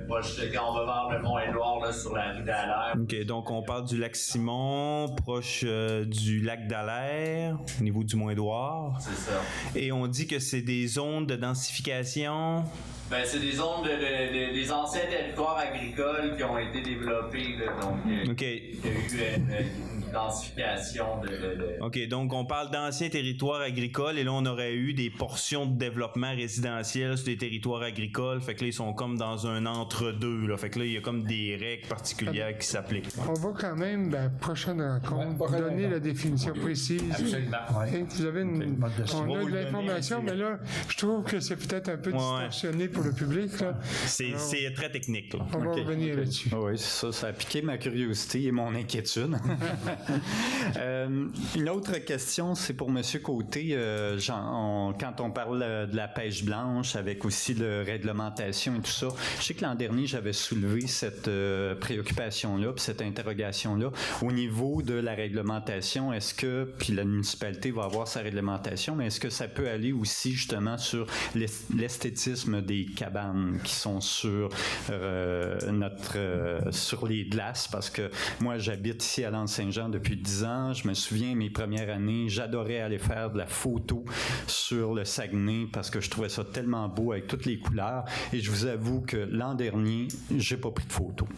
proche de quand on va voir le Mont-Édouard là, sur la rue d'Alaire. OK, donc on parle du lac Simon, proche du lac d'Alaire, au niveau du Mont-Édouard. C'est ça. Et on dit que c'est des zones de densification. Ben, c'est des zones des anciens territoires agricoles qui ont été développés, là, donc OK. il y a eu une densification de... OK, donc on parle d'anciens territoires agricoles et là, on aurait eu des portions de développement résidentiel sur des territoires agricoles. Fait que là, ils sont comme dans un entre-deux. Là. Fait que là, il y a comme des règles particulières qui s'appliquent. On va quand même, la prochaine rencontre, donner la définition précise. Absolument. Et vous avez on a de l'information, mais là, je trouve que c'est peut-être un peu distorsionné pour le public. Là. C'est très technique. Là. On va revenir là-dessus. Oui, c'est ça. Ça a piqué ma curiosité et mon inquiétude. Une autre question, c'est pour M. Côté. Quand on parle de la pêche blanche, avec aussi la réglementation et tout ça, je sais que l'an dernier, j'avais soulevé cette préoccupation-là, puis cette interrogation-là. Au niveau de la réglementation, est-ce que, puis la municipalité va avoir sa réglementation, mais est-ce que ça peut aller aussi justement sur l'esthétisme des cabanes qui sont sur sur les glaces? Parce que moi, j'habite ici à l'Anse-Saint-Jean depuis 10 ans. Je me souviens, mes premières années, j'adorais aller faire de la photo sur le Saguenay parce que je trouvais ça tellement beau avec toutes les couleurs. Et je vous avoue que l'an dernier, j'ai pas pris de photos.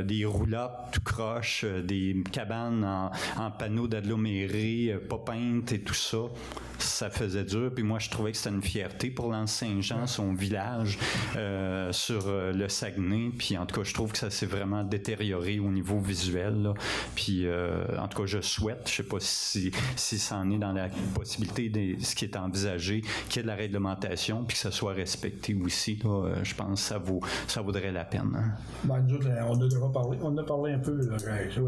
Des roulottes tout croche, des cabanes en panneaux d'agglomérés, pas peintes et tout ça. Ça faisait dur. Puis moi, je trouvais que c'était une fierté pour l'Anse-Saint-Jean, son village sur le Saguenay. Puis en tout cas, je trouve que ça s'est vraiment détérioré au niveau visuel. Là. Puis en tout cas, je souhaite, je sais pas si ça en est dans la possibilité de ce qui est envisagé, qu'il y ait de la réglementation puis que ça soit respecté aussi. Là, je pense que ça vaudrait la peine. Hein. Ben, nous autres, on a parlé un peu. Là,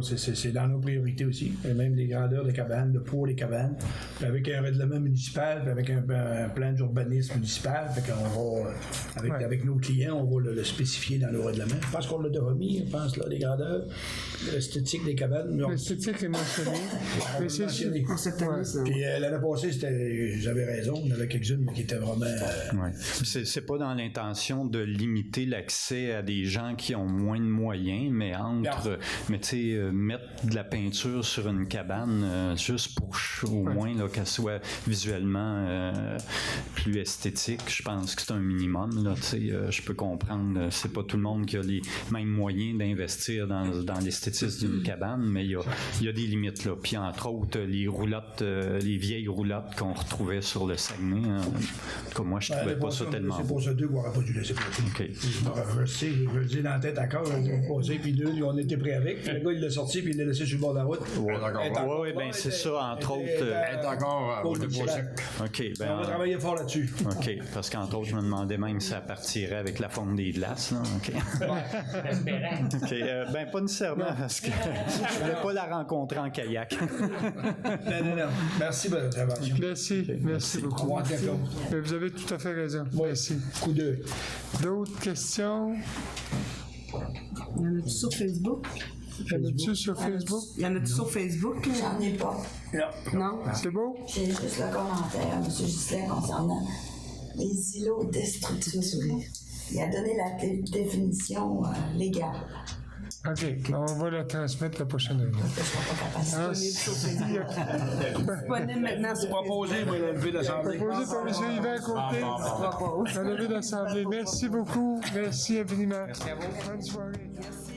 c'est dans nos priorités aussi. Et même les grandeurs de cabanes, le poids des cabanes. Puis avec un règlement municipal, puis avec un plan d'urbanisme municipal, fait qu'on va, avec nos clients, on va le spécifier dans nos règlements. Je pense qu'on l'a déjà mis, je pense, là, les grandeurs, l'esthétique des cabanes. L'esthétique est mentionnée. Mais c'est sûr. Puis l'année passée, j'avais raison, il y en avait quelques-unes qui étaient vraiment... C'est pas dans l'intention de limiter l'accès à des gens qui ont moins de moyens, mais tu sais, mettre de la peinture sur une cabane, juste pour au moins qu'elle soit visuellement plus esthétique, je pense que c'est un minimum. Là, je peux comprendre, c'est pas tout le monde qui a les mêmes moyens d'investir dans l'esthétisme d'une cabane, mais il y a des limites. Là. Puis entre autres, les roulottes, les vieilles roulottes qu'on retrouvait sur le Saguenay, hein, en tout cas, moi, je trouvais pas ça tellement c'est pour ça deux qu'on n'aurait pas dû laisser passer. Okay. Je le dis dans la tête encore, puis deux, on était prêts avec. Le gars, il l'a sorti, puis il l'a laissé sur le bord de la route. Oui, bien, c'est ça, entre autres. Encore au déposit. OK. On va travailler fort là-dessus. OK. Parce qu'entre autres, je me demandais même si ça partirait avec la forme des glaces. Là. OK. OK. Ben, pas nécessairement, parce que je voulais pas la rencontrer en kayak. Non. Merci pour votre intervention. Merci beaucoup. Vous avez tout à fait raison. Merci. Coup d'œil. D'autres questions? Il y en a-tu sur Facebook? Y en a-tu sur Facebook? Il y en a-tu sur Facebook? J'en ai pas. Non? C'est beau? J'ai juste le commentaire à M. Ghislain concernant les îlots déstructurés. Il a donné la définition légale. OK. On va la transmettre la prochaine année. Disponible maintenant sur Proposé, moi, la levée d'assemblée. Proposé par M. Yvan Côté. La levée d'assemblée. Merci beaucoup. Merci infiniment. Merci à vous. Bonne soirée. Merci.